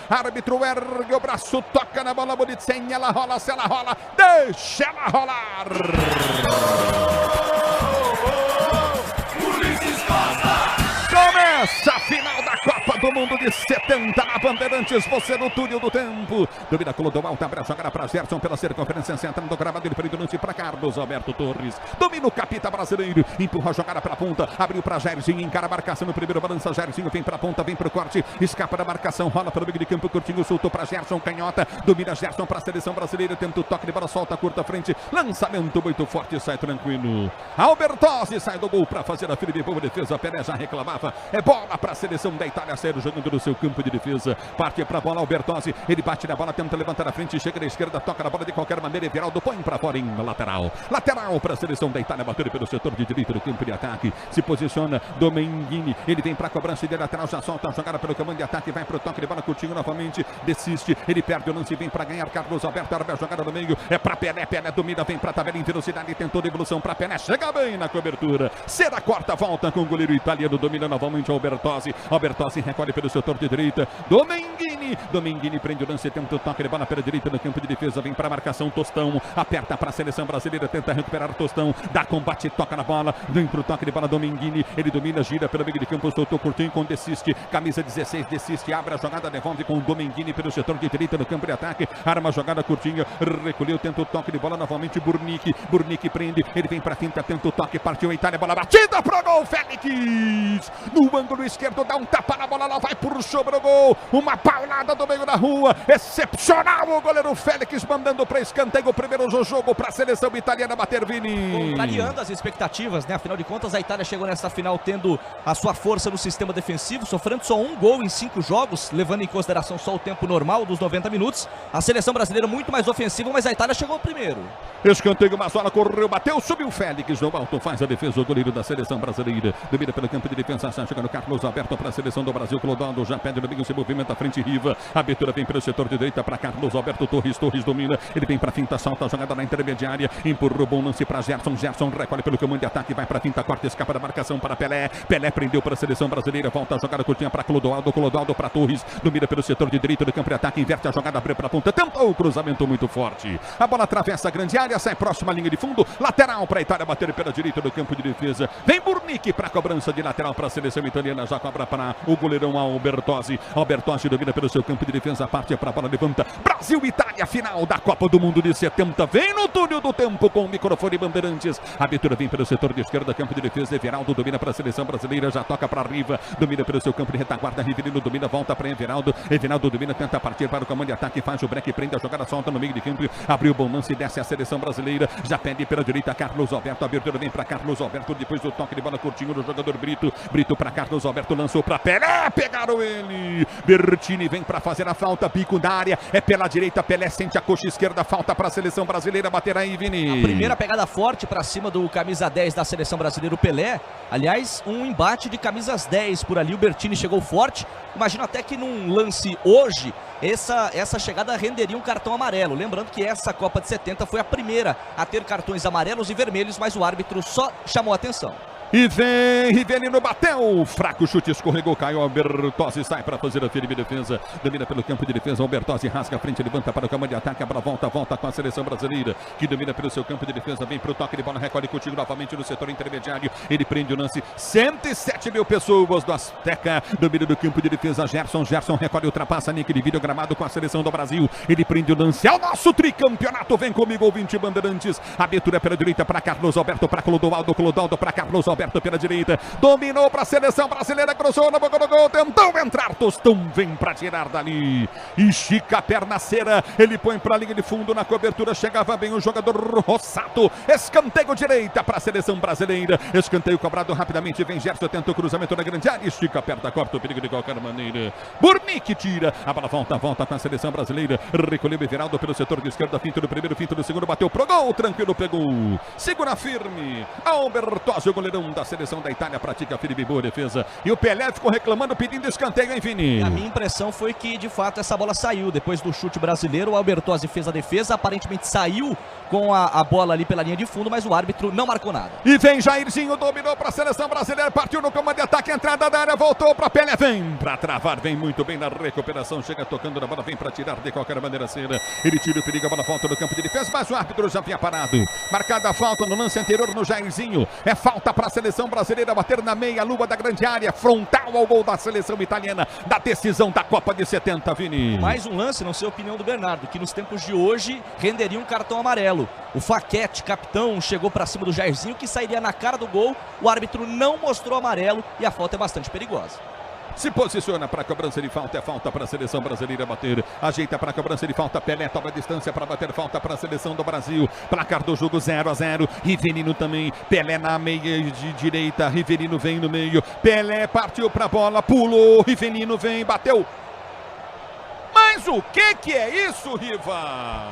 Árbitro ergue o braço, toca na bola bonitinha, ela rola, se ela rola, deixa ela rolar. Começa a final da Copa do Mundo de 70 na Bandeirantes, você no túnel do tempo. Domina Clodoaldo, abre a jogada para Gerson pela circunferência central do gramado, ele prende o lance para Carlos Alberto Torres. Domina o capita brasileiro, empurra a jogada para a ponta, abriu para Jairzinho, encara a marcação no primeiro, balança Jairzinho, vem para a ponta, vem para o corte, escapa da marcação, rola pelo meio de campo, Curtinho soltou para Gerson, canhota, domina Gerson para a seleção brasileira, tenta o toque de bola, solta, curta frente, lançamento muito forte, sai tranquilo. Albertozzi sai do gol para fazer a firme boa defesa, Pelé já reclamava, é bola para a seleção da Itália, sério jogando no seu campo de defesa, parte para a bola, Albertozzi, ele bate na bola, tenta levantar a frente, chega da esquerda, toca na bola de qualquer maneira, Everaldo põe para fora em lateral para a seleção da Itália, bater pelo setor de direito do campo de ataque, se posiciona Domenghini, ele vem para a cobrança de lateral, já solta a jogada pelo comando de ataque, vai para o toque de bola, Coutinho novamente, desiste, ele perde o lance, vem para ganhar, Carlos Alberto, arma a jogada no meio, é para Pelé, Pelé domina, vem para a tabela em velocidade, tentou devolução para Pelé, chega bem na cobertura, será a quarta volta com o goleiro italiano, domina novamente Albertozzi, Albertozzi recolhe pelo setor de direita, Domenghini prende o lance, tenta o toque de bola pela direita no campo de defesa, vem para a marcação, Tostão, aperta para a seleção brasileira, tenta recuperar Tostão, dá combate, toca na bola, vem para o toque de bola, Domenghini, ele domina, gira pelo meio de campo, soltou Coutinho com desiste, camisa 16, desiste, abre a jogada, devolve com o Domenghini pelo setor de direita no campo de ataque, arma a jogada, Coutinho, recolheu, tenta o toque de bola, novamente Burnick prende, ele vem para a finta, tenta o toque, partiu a Itália, bola batida pro gol, Félix, no ângulo esquerdo, dá um tapa na bola, ela vai por sobre o gol, uma paulada do meio da rua, excepcional o goleiro Félix, mandando para escanteio o primeiro jogo para a seleção italiana bater, Vini. Contrariando as expectativas, né? Afinal de contas, a Itália chegou nessa final tendo a sua força no sistema defensivo, sofrendo só um gol em 5 jogos, levando em consideração só o tempo normal dos 90 minutos. A seleção brasileira muito mais ofensiva, mas a Itália chegou primeiro. Escanteio, Mazzola correu, bateu, subiu Félix no alto, faz a defesa, o goleiro da seleção brasileira, domina pelo campo de defesa, chegando Carlos Alberto para a seleção do Brasil, Clodoaldo já pede no meio, se movimenta à frente, Riva, a abertura vem pelo setor de direita para Carlos Alberto Torres domina, ele vem para a finta, salta a jogada na intermediária, empurrou, bom lance para Gerson recolhe pelo comando de ataque, vai para a finta, corta, escapa da marcação para Pelé prendeu para a seleção brasileira, volta a jogada curtinha para Clodoaldo para Torres, domina pelo setor de direito do campo de ataque, inverte a jogada, abre para a ponta, tentou o cruzamento muito forte, a bola atravessa a grande área, sai próxima linha de fundo, lateral para a Itália bater pela direita do campo de defesa, vem Burnick para a cobrança de lateral para a seleção italiana, já cobra para o goleirão Albertozzi domina pelo seu campo de defesa, parte para a bola, levanta, Brasil e Itália, final da Copa do Mundo de 70, vem no túnel do tempo com o microfone Bandeirantes, a abertura vem pelo setor de esquerda, campo de defesa, Everaldo domina para a seleção brasileira, já toca para Riva, domina pelo seu campo de retaguarda, Rivelino domina, volta para Everaldo domina, tenta partir para o comando de ataque, faz o break, prende a jogada, solta no meio de campo, abriu o bom lance, desce a seleção brasileira, já pede pela direita Carlos Alberto, a abertura vem para Carlos Alberto, depois do toque de bola curtinho do jogador Brito para Carlos Alberto, lançou para Pelé, pegaram ele, Bertini vem para fazer a falta, bico na área, é pela direita, Pelé sente a coxa esquerda, falta para a seleção brasileira bater aí, Vini. A primeira pegada forte para cima do camisa 10 da seleção brasileira, o Pelé, aliás, um embate de camisas 10 por ali, o Bertini chegou forte, imagino até que num lance hoje, essa chegada renderia um cartão amarelo, lembrando que essa Copa de 70 foi a primeira a ter cartões amarelos e vermelhos, mas o árbitro só chamou a atenção. E vem, Rivelino bateu, fraco chute, escorregou, caiu, Albertozzi sai para fazer a firme defesa, domina pelo campo de defesa, Albertozzi rasga a frente, levanta para o campo de ataque, a bola volta com a seleção brasileira, que domina pelo seu campo de defesa, vem para o toque de bola, recolhe Coutinho novamente no setor intermediário, ele prende o lance, 107 mil pessoas do Azteca, domina do campo de defesa, Gerson recolhe, ultrapassa, Nick, divide o gramado com a seleção do Brasil, ele prende o lance, é o nosso tricampeonato, vem comigo, ouvinte Bandeirantes, abertura pela direita para Carlos Alberto, para Clodoaldo para Carlos Alberto pela direita, dominou para a seleção brasileira, cruzou na boca do gol, tentou entrar, Tostão vem para tirar dali, estica a perna cera, ele põe para a linha de fundo na cobertura, chegava bem o jogador Rossato, escanteio direita para a seleção brasileira, escanteio cobrado rapidamente, vem Gerson, tenta o cruzamento na grande área, estica a perna, corta o perigo de qualquer maneira, Burnick tira, a bola volta com a seleção brasileira, recolheu Everaldo pelo setor de esquerda, finta do primeiro, finta do segundo, bateu pro gol, tranquilo, pegou, segura firme, Albertozzi, o goleirão marcação da seleção da Itália, pratica Felipe, boa defesa. E o Pelé ficou reclamando, pedindo escanteio, hein, Vini? A minha impressão foi que, de fato, essa bola saiu. Depois do chute brasileiro, o Albertozzi fez a defesa, aparentemente saiu com a bola ali pela linha de fundo, mas o árbitro não marcou nada. E vem Jairzinho, dominou para a seleção brasileira, partiu no comando de ataque, entrada da área, voltou para Pelé, vem para travar, vem muito bem na recuperação, chega tocando na bola, vem para tirar de qualquer maneira cera. Ele tira o perigo, a bola volta no campo de defesa, mas o árbitro já havia parado. Marcada a falta no lance anterior no Jairzinho. É falta para a seleção brasileira bater na meia-lua da grande área, frontal ao gol da seleção italiana, da decisão da Copa de 70, Vini. Mais um lance, não sei a opinião do Bernardo, que nos tempos de hoje renderia um cartão amarelo. O Faquete, capitão, chegou para cima do Jairzinho, que sairia na cara do gol. O árbitro não mostrou amarelo e a falta é bastante perigosa. Se posiciona para a cobrança de falta, é falta para a seleção brasileira bater. Ajeita para a cobrança de falta, Pelé toma a distância para bater falta para a seleção do Brasil. Placar do jogo 0-0. Rivelino também, Pelé na meia de direita, Rivelino vem no meio. Pelé partiu para a bola, pulou, Rivelino vem, bateu. Mas o que é isso, Riva?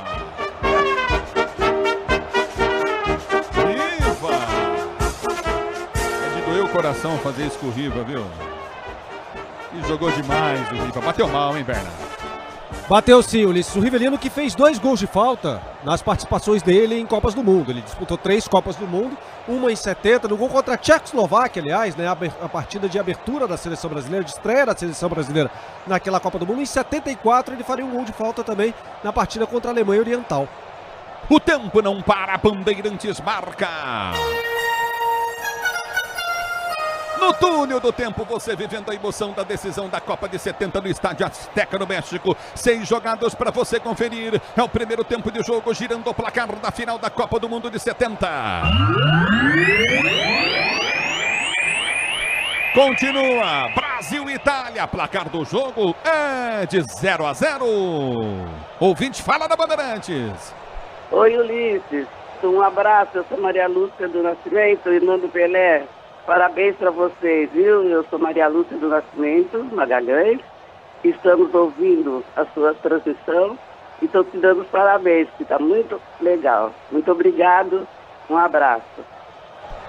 Riva! É de doer o coração fazer isso com o Riva, viu? E jogou demais o Riva. Bateu mal, hein, Bernardo? Bateu sim, Ulisses. O Rivelino que fez 2 gols de falta nas participações dele em Copas do Mundo. Ele disputou 3 Copas do Mundo, uma em 70, no gol contra a Tchecoslováquia, aliás, né, a partida de abertura da seleção brasileira, de estreia da seleção brasileira naquela Copa do Mundo. Em 74 ele faria um gol de falta também na partida contra a Alemanha Oriental. O tempo não para, Bandeirantes marca. No túnel do tempo, você vivendo a emoção da decisão da Copa de 70 no Estádio Azteca, no México. 6 jogados para você conferir. É o primeiro tempo de jogo, girando o placar da final da Copa do Mundo de 70. Continua, Brasil e Itália. Placar do jogo é de 0-0. Ouvinte, fala da Bandeirantes. Oi, Ulisses. Um abraço. Eu sou Maria Lúcia do Nascimento, irmã do Pelé. Parabéns para vocês, viu? Eu sou Maria Lúcia do Nascimento, Magalhães. Estamos ouvindo a sua transmissão e estou te dando os parabéns, que está muito legal. Muito obrigado, um abraço.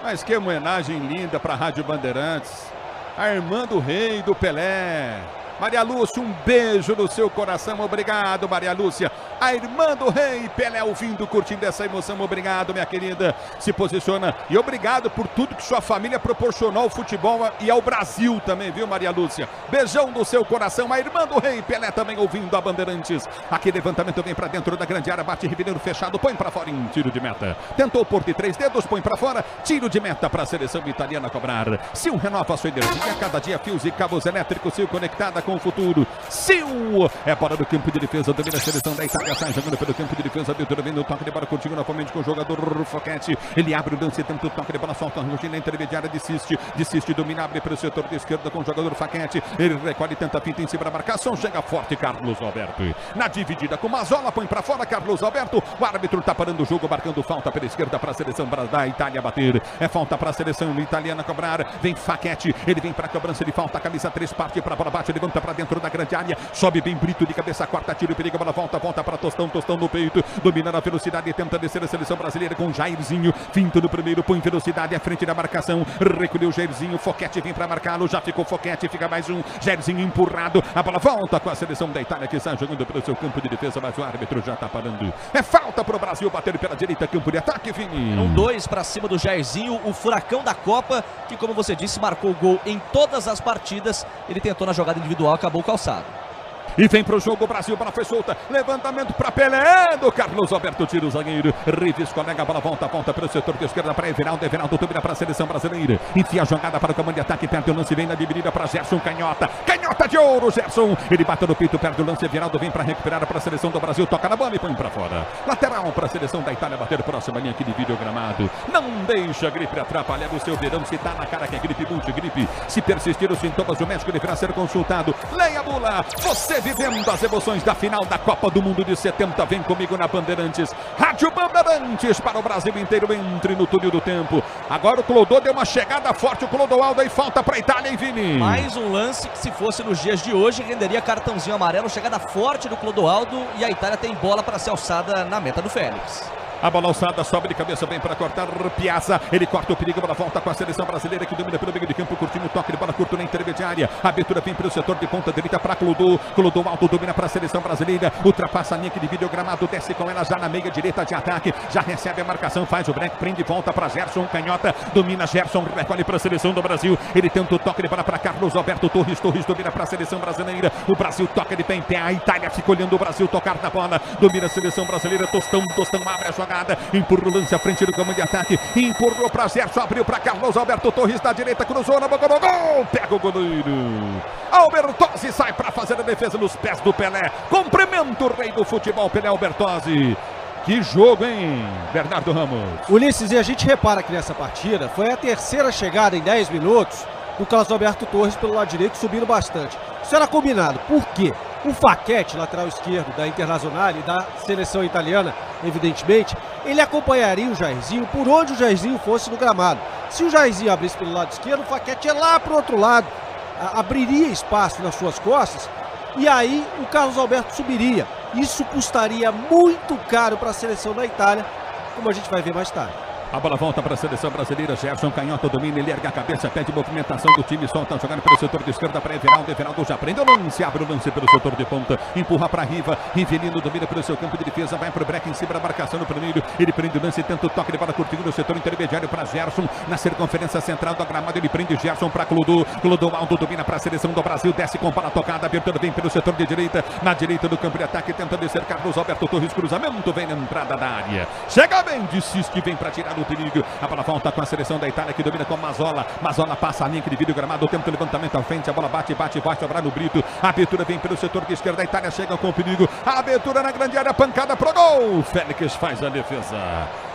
Mas que homenagem linda para a Rádio Bandeirantes. A irmã do rei do Pelé. Maria Lúcia, um beijo no seu coração, obrigado, Maria Lúcia. A irmã do rei, Pelé ouvindo, curtindo essa emoção, obrigado, minha querida. Se posiciona e obrigado por tudo que sua família proporcionou ao futebol e ao Brasil também, viu, Maria Lúcia? Beijão no seu coração, a irmã do rei, Pelé também ouvindo a Bandeirantes. Aqui levantamento vem pra dentro da grande área, bate Ribeiro fechado, põe pra fora em tiro de meta. Tentou pôr de 3 dedos, põe pra fora, tiro de meta pra seleção italiana cobrar. Sil renova sua energia, cada dia fios e cabos elétricos, Sil conectada com o futuro. Sil é bola do campo de defesa, domina a seleção da Itália, sai jogando pelo campo de defesa, abertura vem no toque de bola contigo novamente com o jogador Foquete. Ele abre o lance, tenta o toque de bola, solta a rotina intermediária, desiste, domina, abre para o setor de esquerda com o jogador Foquete. Ele recolhe, tenta a finta em cima da marcação, chega forte Carlos Alberto. Na dividida com Mazzola, põe para fora Carlos Alberto. O árbitro está parando o jogo, marcando falta pela esquerda para a seleção da Itália bater. É falta para a seleção italiana cobrar. Vem Foquete, ele vem para a cobrança de falta, camisa 3, parte para a bola, bate, levanta para dentro da grande área, sobe bem Brito de cabeça, quarta, tiro, perigo, bola volta para Tostão no peito, domina na velocidade, tenta descer a seleção brasileira com Jairzinho, finta no primeiro, põe velocidade à frente da marcação, recolheu Jairzinho, Foquete vem para marcá-lo, já ficou Foquete, fica mais um, Jairzinho empurrado, a bola volta com a seleção da Itália que está jogando pelo seu campo de defesa, mas o árbitro já está parando. É falta para o Brasil bater pela direita, campo de ataque, Vini. 2 para cima do Jairzinho, o furacão da Copa, que como você disse, marcou gol em todas as partidas. Ele tentou na jogada individual, acabou calçado. E vem pro jogo, o Brasil, bola foi solta, levantamento para Pelé, do Carlos Alberto, tira o zagueiro, Rives colega, a bola volta pelo setor de esquerda para Everaldo domina para a seleção brasileira, enfia a jogada para o comando de ataque, perde o lance, vem na dividida para Gerson, canhota de ouro, Gerson, ele bate no peito, perde o lance, Everaldo vem para recuperar para a seleção do Brasil, toca na bola e põe para fora, lateral para a seleção da Itália bater, próxima linha aqui de vídeo gramado, não deixa a gripe atrapalhar o seu verão, se tá na cara que é gripe, multigripe, se persistir os sintomas, o médico deverá ser consultado, leia a bula, você vivendo as emoções da final da Copa do Mundo de 70. Vem comigo na Bandeirantes. Rádio Bandeirantes para o Brasil inteiro. Entre no túnel do tempo. Agora o Clodô deu uma chegada forte. O Clodoaldo aí falta para a Itália, hein, Vini? Mais um lance que, se fosse nos dias de hoje, renderia cartãozinho amarelo. Chegada forte do Clodoaldo e a Itália tem bola para ser alçada na meta do Félix. A bola alçada, sobe de cabeça, vem para cortar Piazza. Ele corta o perigo, a bola volta com a seleção brasileira que domina pelo meio de campo, curtindo o toque de bola curto na intermediária. A abertura vem pelo setor de ponta direita para Clodô. Clodô alto, domina para a seleção brasileira. Ultrapassa a linha que divide o gramado, desce com ela já na meia direita de ataque. Já recebe a marcação, faz o break, prende e volta para Gerson Canhota. Domina Gerson, recolhe para a seleção do Brasil. Ele tenta o toque de bola para Carlos Alberto Torres. Torres domina para a seleção brasileira. O Brasil toca de pé em pé. A Itália fica olhando o Brasil tocar na bola. Domina a seleção brasileira. Tostão abre a jogada. Empurra o lance à frente do comando de ataque. Empurrou para Gerson, abriu para Carlos Alberto Torres da direita, cruzou na boca do gol. Pega o goleiro. Albertozzi sai para fazer a defesa nos pés do Pelé. Cumprimento o rei do futebol, Pelé Albertozzi. Que jogo, hein, Bernardo Ramos? Ulisses, e a gente repara que nessa partida foi a terceira chegada em 10 minutos do Carlos Alberto Torres pelo lado direito, subindo bastante. Isso era combinado. Por quê? O Facchetti, lateral esquerdo da Internazionale e da seleção italiana, evidentemente, ele acompanharia o Jairzinho por onde o Jairzinho fosse no gramado. Se o Jairzinho abrisse pelo lado esquerdo, o Facchetti ia lá para o outro lado, abriria espaço nas suas costas e aí o Carlos Alberto subiria. Isso custaria muito caro para a seleção da Itália, como a gente vai ver mais tarde. A bola volta para a seleção brasileira. Gerson Canhota domina, ele ergue a cabeça, pede movimentação do time, solta jogando pelo setor de esquerda para Everaldo. Everaldo já prende o lance, abre o lance pelo setor de ponta, empurra para Riva. Rivelino domina pelo seu campo de defesa, vai para o break em cima da marcação no primeiro. Ele prende o lance, tenta o toque de bola curtinho no setor intermediário para Gerson. Na circunferência central do gramado, ele prende Gerson para Clodô. Clodô alto domina para a seleção do Brasil, desce com bola tocada, abertura vem pelo setor de direita. Na direita do campo de ataque, tenta descer Carlos Alberto Torres, cruzamento, vem na entrada da área. Chega bem de Cisque, vem para tirar o perigo. A bola volta com a seleção da Itália que domina com Mazzola. Mazzola passa a linha que divide o gramado, tenta o levantamento à frente, a bola bate, vai sobrar no Brito. A abertura vem pelo setor de esquerda, a Itália chega com o perigo. A abertura na grande área, pancada pro gol. Félix faz a defesa.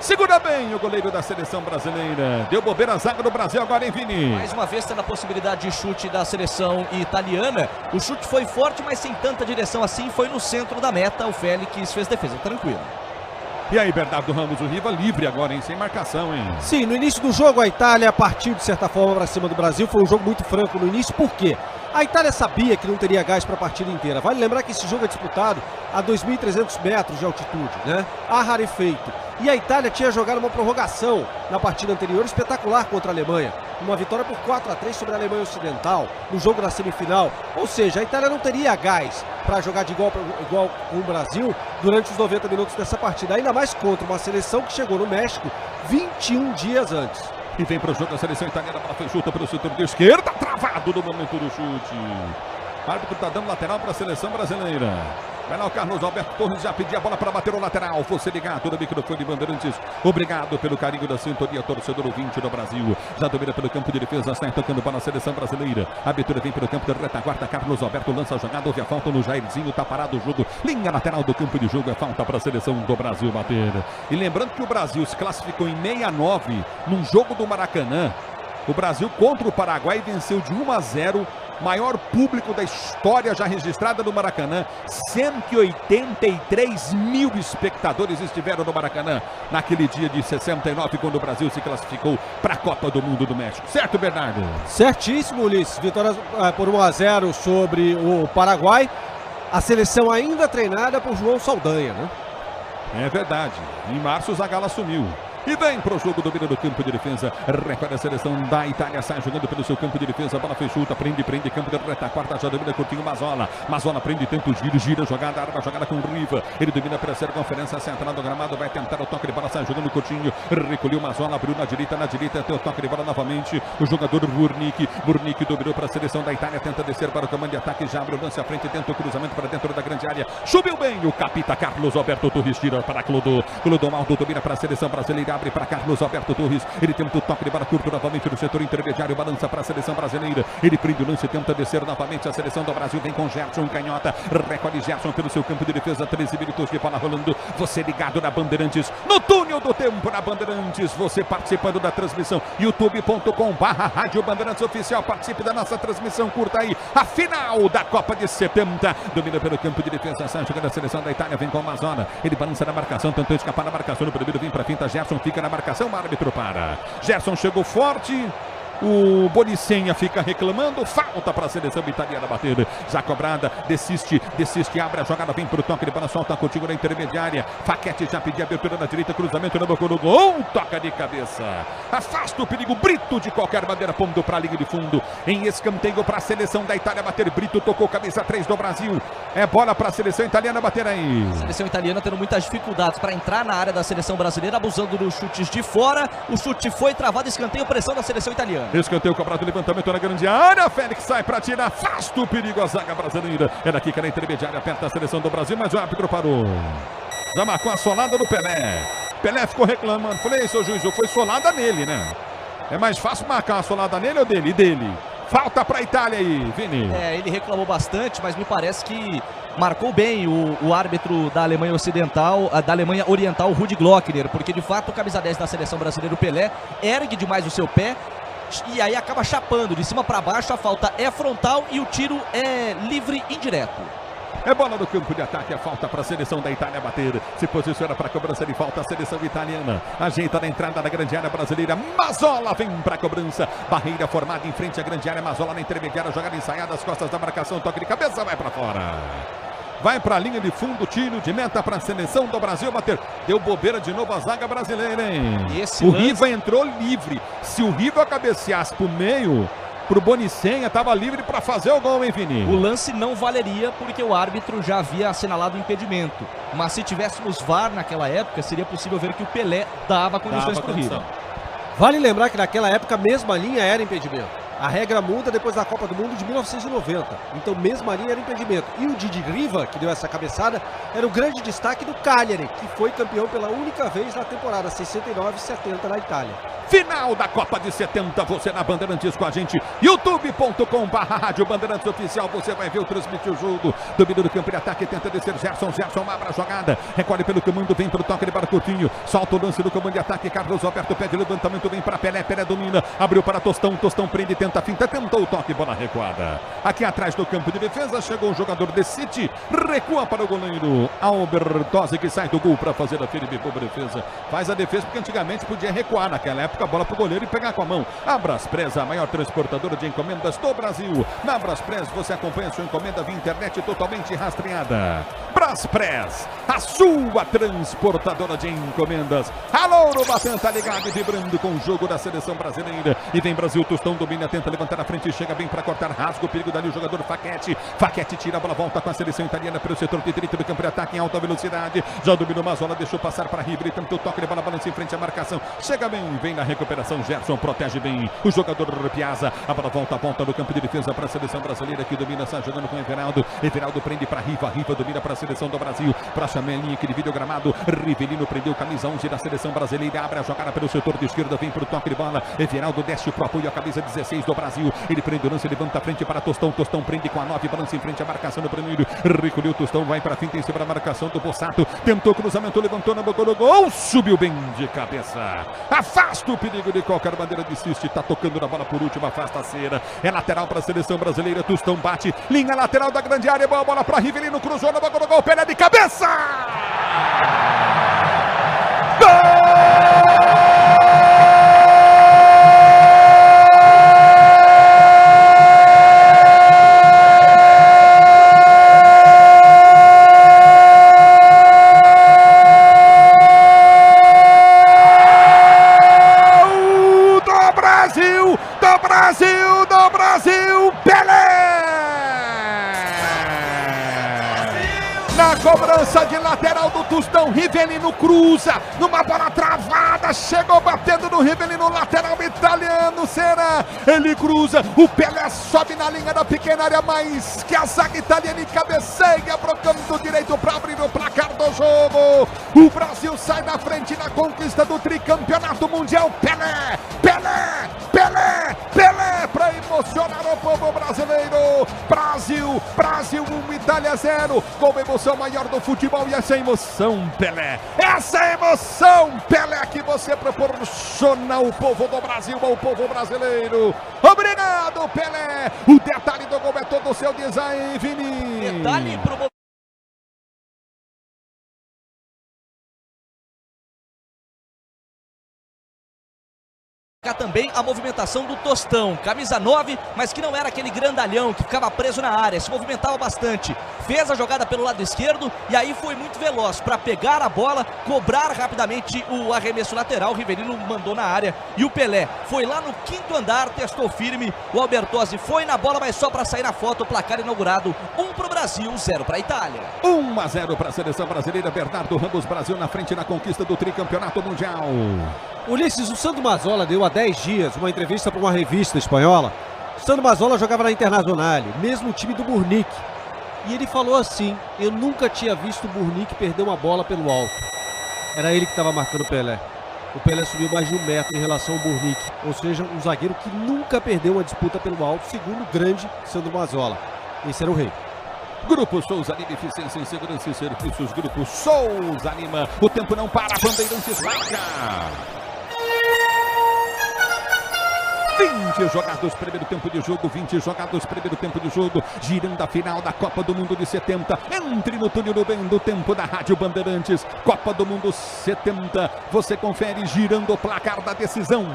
Segura bem o goleiro da seleção brasileira. Deu bobeira a zaga do Brasil agora, hein, Vini? Mais uma vez tendo a possibilidade de chute da seleção italiana. O chute foi forte, mas sem tanta direção assim. Foi no centro da meta. O Félix fez defesa tranquila. E aí, Bernardo Ramos, o Riva livre agora, hein? Sem marcação, hein? Sim, no início do jogo a Itália partiu de certa forma para cima do Brasil. Foi um jogo muito franco no início, por quê? A Itália sabia que não teria gás para a partida inteira. Vale lembrar que esse jogo é disputado a 2.300 metros de altitude, né? Ar rarefeito. E a Itália tinha jogado uma prorrogação na partida anterior espetacular contra a Alemanha. Uma vitória por 4-3 sobre a Alemanha Ocidental no jogo da semifinal. Ou seja, a Itália não teria gás para jogar de igual com o Brasil durante os 90 minutos dessa partida. Ainda mais contra uma seleção que chegou no México 21 dias antes. E vem para o jogo a seleção italiana, a bola foi chuta pelo setor de esquerda, travado no momento do chute. O árbitro está dando lateral para a seleção brasileira. Vai lá o Carlos Alberto Torres, já pediu a bola para bater o lateral. Fosse ligado no microfone de Bandeirantes. Obrigado pelo carinho da sintonia, torcedor ouvinte do Brasil. Já domina pelo campo de defesa, sai tocando para a seleção brasileira. A abertura vem pelo campo de retaguarda. Carlos Alberto lança a jogada, houve a falta no Jairzinho, tá parado o jogo. Linha lateral do campo de jogo, é falta para a seleção do Brasil bater. E lembrando que o Brasil se classificou em 69 num jogo do Maracanã. O Brasil contra o Paraguai venceu de 1-0. Maior público da história já registrada no Maracanã. 183 mil espectadores estiveram no Maracanã naquele dia de 69, quando o Brasil se classificou para a Copa do Mundo do México. Certo, Bernardo? Certíssimo, Ulisses. Vitória por 1-0 sobre o Paraguai. A seleção ainda treinada por João Saldanha, né? É verdade. Em março o Zagallo assumiu. E vem para o jogo, domina do campo de defesa. Recolhe a seleção da Itália, sai jogando pelo seu campo de defesa. A bola foi chuta, prende, campo de retaguarda, já domina curtinho Mazzola. Mazzola prende, tenta o giro, gira a jogada, arma a jogada com o Riva. Ele domina pela circunferência central do gramado, vai tentar o toque de bola, sai jogando curtinho. Recolheu Mazzola, abriu na direita, tem o toque de bola novamente. O jogador Burnick dominou para a seleção da Itália, tenta descer para o comando de ataque, já abre o lance à frente, tenta o cruzamento para dentro da grande área. Subiu bem o capita Carlos Alberto Torres, tira para Clodô. Clodô alto, domina para a seleção brasileira. Abre para Carlos Alberto Torres, ele tenta o toque de bola curto novamente no setor intermediário, balança para a seleção brasileira, ele prende o lance, tenta descer novamente, a seleção do Brasil vem com Gerson Canhota, recolhe Gerson pelo seu campo de defesa, 13 minutos de bola rolando, você ligado na Bandeirantes, no túnel do tempo na Bandeirantes, você participando da transmissão, youtube.com/Rádio Bandeirantes Oficial, participe da nossa transmissão, curta aí a final da Copa de 70, domina pelo campo de defesa, sai jogando a seleção da Itália, vem com Mazzola, ele balança na marcação, tentou escapar na marcação no primeiro, vem para a finta, Gerson fica na marcação, o árbitro para. Gerson chegou forte, O Bonicenha fica reclamando. Falta para a seleção italiana bater. Já cobrada. Desiste. Abre a jogada. Vem para o toque de bola. Solta contigo na intermediária. Faquete já pediu abertura na direita. Cruzamento no boca do gol. Toca de cabeça. Afasta o perigo. Brito de qualquer maneira. Pondo para a linha de fundo. Em escanteio para a seleção da Itália bater. Brito tocou camisa 3 do Brasil. É bola para a seleção italiana bater aí. A seleção italiana tendo muitas dificuldades para entrar na área da seleção brasileira. Abusando dos chutes de fora. O chute foi travado. Escanteio. Pressão da seleção italiana. Escanteio cobrado, levantamento na grande área. Félix sai para tirar, afasta o perigo a zaga brasileira. Era aqui que era intermediária, perto da seleção do Brasil, mas o árbitro parou. Já marcou a solada do Pelé. Pelé ficou reclamando. Falei, seu juiz, foi solada nele, né? É mais fácil marcar a solada nele ou dele? Dele. Falta para a Itália aí, Vini. Ele reclamou bastante, mas me parece que marcou bem o árbitro da Alemanha Ocidental, da Alemanha Oriental, Rudi Glockner, porque de fato o camisa 10 da seleção brasileira, o Pelé, ergue demais o seu pé e aí acaba chapando de cima para baixo. A falta é frontal e o tiro é livre indireto. É bola no campo de ataque, a falta para a seleção da Itália bater. Se posiciona para a cobrança de falta a seleção italiana. Ajeita na entrada da grande área brasileira. Mazzola vem para a cobrança. Barreira formada em frente à grande área. Mazzola na intermediária, jogada ensaiada, as costas da marcação. Toque de cabeça, vai para fora. Vai para a linha de fundo, tiro de meta para a seleção do Brasil bater. Deu bobeira de novo a zaga brasileira, hein? O Riva entrou livre. Se o Riva cabeceasse para o meio, para o Bonicenha, estava livre para fazer o gol, hein, Vini? O lance não valeria porque o árbitro já havia assinalado o impedimento. Mas se tivéssemos VAR naquela época, seria possível ver que o Pelé dava condições para o Riva. Vale lembrar que naquela época a mesma linha era impedimento. A regra muda depois da Copa do Mundo de 1990. Então, mesma linha era impedimento. E o Didi Riva, que deu essa cabeçada, era o grande destaque do Cagliari, que foi campeão pela única vez na temporada 69-70 na Itália. Final da Copa de 70, você na Bandeirantes com a gente. youtube.com/Rádio Bandeirantes Oficial, você vai ver o transmitir o jogo. Domínio do campo de ataque, tenta descer Gerson abre a jogada, recolhe pelo comando, vem para o toque de Barcotinho, solta o lance do comando de ataque, Carlos Alberto pede levantamento, vem para Pelé, Pelé domina, abriu para Tostão prende, tenta a finta, tentou o toque, bola recuada. Aqui atrás do campo de defesa, chegou o jogador de City, recua para o goleiro Albertozzi, que sai do gol para fazer a firme boa defesa. Faz a defesa porque antigamente podia recuar, naquela época a bola para o goleiro e pegar com a mão. A Braspress, a maior transportadora de encomendas do Brasil. Na Braspress você acompanha sua encomenda via internet totalmente rastreada. Braspress, a sua transportadora de encomendas. Alô, o Batan tá ligado e vibrando com o jogo da seleção brasileira. E vem Brasil, Tostão domina, tenta levantar a frente, chega bem para cortar, rasga o perigo dali o jogador Faquete. Faquete tira a bola, volta com a seleção italiana pelo setor de direito do campo de ataque em alta velocidade. Já dominou Mazzola, deixou passar para Ribery, tentou o toque de bola, balança em frente à marcação. Chega bem, vem na recuperação, Gerson protege bem o jogador Piazza. A bola volta no campo de defesa para a seleção brasileira que domina, está jogando com o Everaldo. Everaldo prende para Riva domina para a seleção do Brasil. Para Chamelinha que divide o gramado. Rivelino prendeu camisa 11 da seleção brasileira. Abre a jogada pelo setor de esquerda, vem para o toque de bola. Everaldo desce para o apoio, a camisa 16 do Brasil. Ele prende o lance, levanta a frente para Tostão. Tostão prende com a 9, balança em frente à marcação do primeiro. Recolheu Tostão, vai para a finta em cima da marcação do Bossato. Tentou cruzamento, levantou na boca do gol. Subiu bem de cabeça. Afasta o perigo de qualquer maneira, desiste. Tá tocando na bola por último, afasta a cera. É lateral para a seleção brasileira. Tostão bate, linha lateral da grande área. Boa bola para Rivelino, cruzou na boca do gol. Pelé de cabeça. Do Brasil, Pelé! Na cobrança de lateral do Tostão, Rivelino cruza, numa bola travada, chegou batendo no Rivelino, lateral italiano, será? Ele cruza, o Pelé sobe na linha da pequena área, mais que a zaga italiana e cabeceia pro canto direito para abrir o placar do jogo. O Brasil sai na frente na conquista do tricampeonato mundial. Pelé, Pelé, Pelé, Pelé, para emocionar o povo brasileiro. Brasil 1, Itália 0, com emoção maior do futebol. E essa emoção, Pelé, essa emoção, Pelé, que você proporciona ao povo do Brasil, ao povo brasileiro. Obrigado, Pelé. O detalhe do gol é todo seu design, Vini. Detalhe pro destacar também a movimentação do Tostão, camisa 9, mas que não era aquele grandalhão que ficava preso na área, se movimentava bastante. Fez a jogada pelo lado esquerdo e aí foi muito veloz para pegar a bola, cobrar rapidamente o arremesso lateral. O Rivelino mandou na área e o Pelé foi lá no 5º andar, testou firme. O Albertozzi foi na bola, mas só para sair na foto. O placar inaugurado, 1 para o Brasil, 0 para a Itália. 1-0 para a seleção brasileira. Bernardo Ramos, Brasil na frente na conquista do tricampeonato mundial. Ulisses, o Sandro Mazzola deu há 10 dias uma entrevista para uma revista espanhola. O Sandro Mazzola jogava na Internazionale, mesmo time do Burnic. E ele falou assim: eu nunca tinha visto o Burnic perder uma bola pelo alto. Era ele que estava marcando o Pelé. O Pelé subiu mais de 1 metro em relação ao Burnic, ou seja, um zagueiro que nunca perdeu uma disputa pelo alto, segundo o grande Sandro Mazzola. Esse era o rei. Grupo Souza Lima, eficiência em segurança e serviços. Grupo Souza Lima, o tempo não para, Bandeirantes marca. 20 jogados, primeiro tempo de jogo, 20 jogados, primeiro tempo de jogo, girando a final da Copa do Mundo de 70. Entre no túnel do tempo da Rádio Bandeirantes. Copa do Mundo 70, você confere girando o placar da decisão.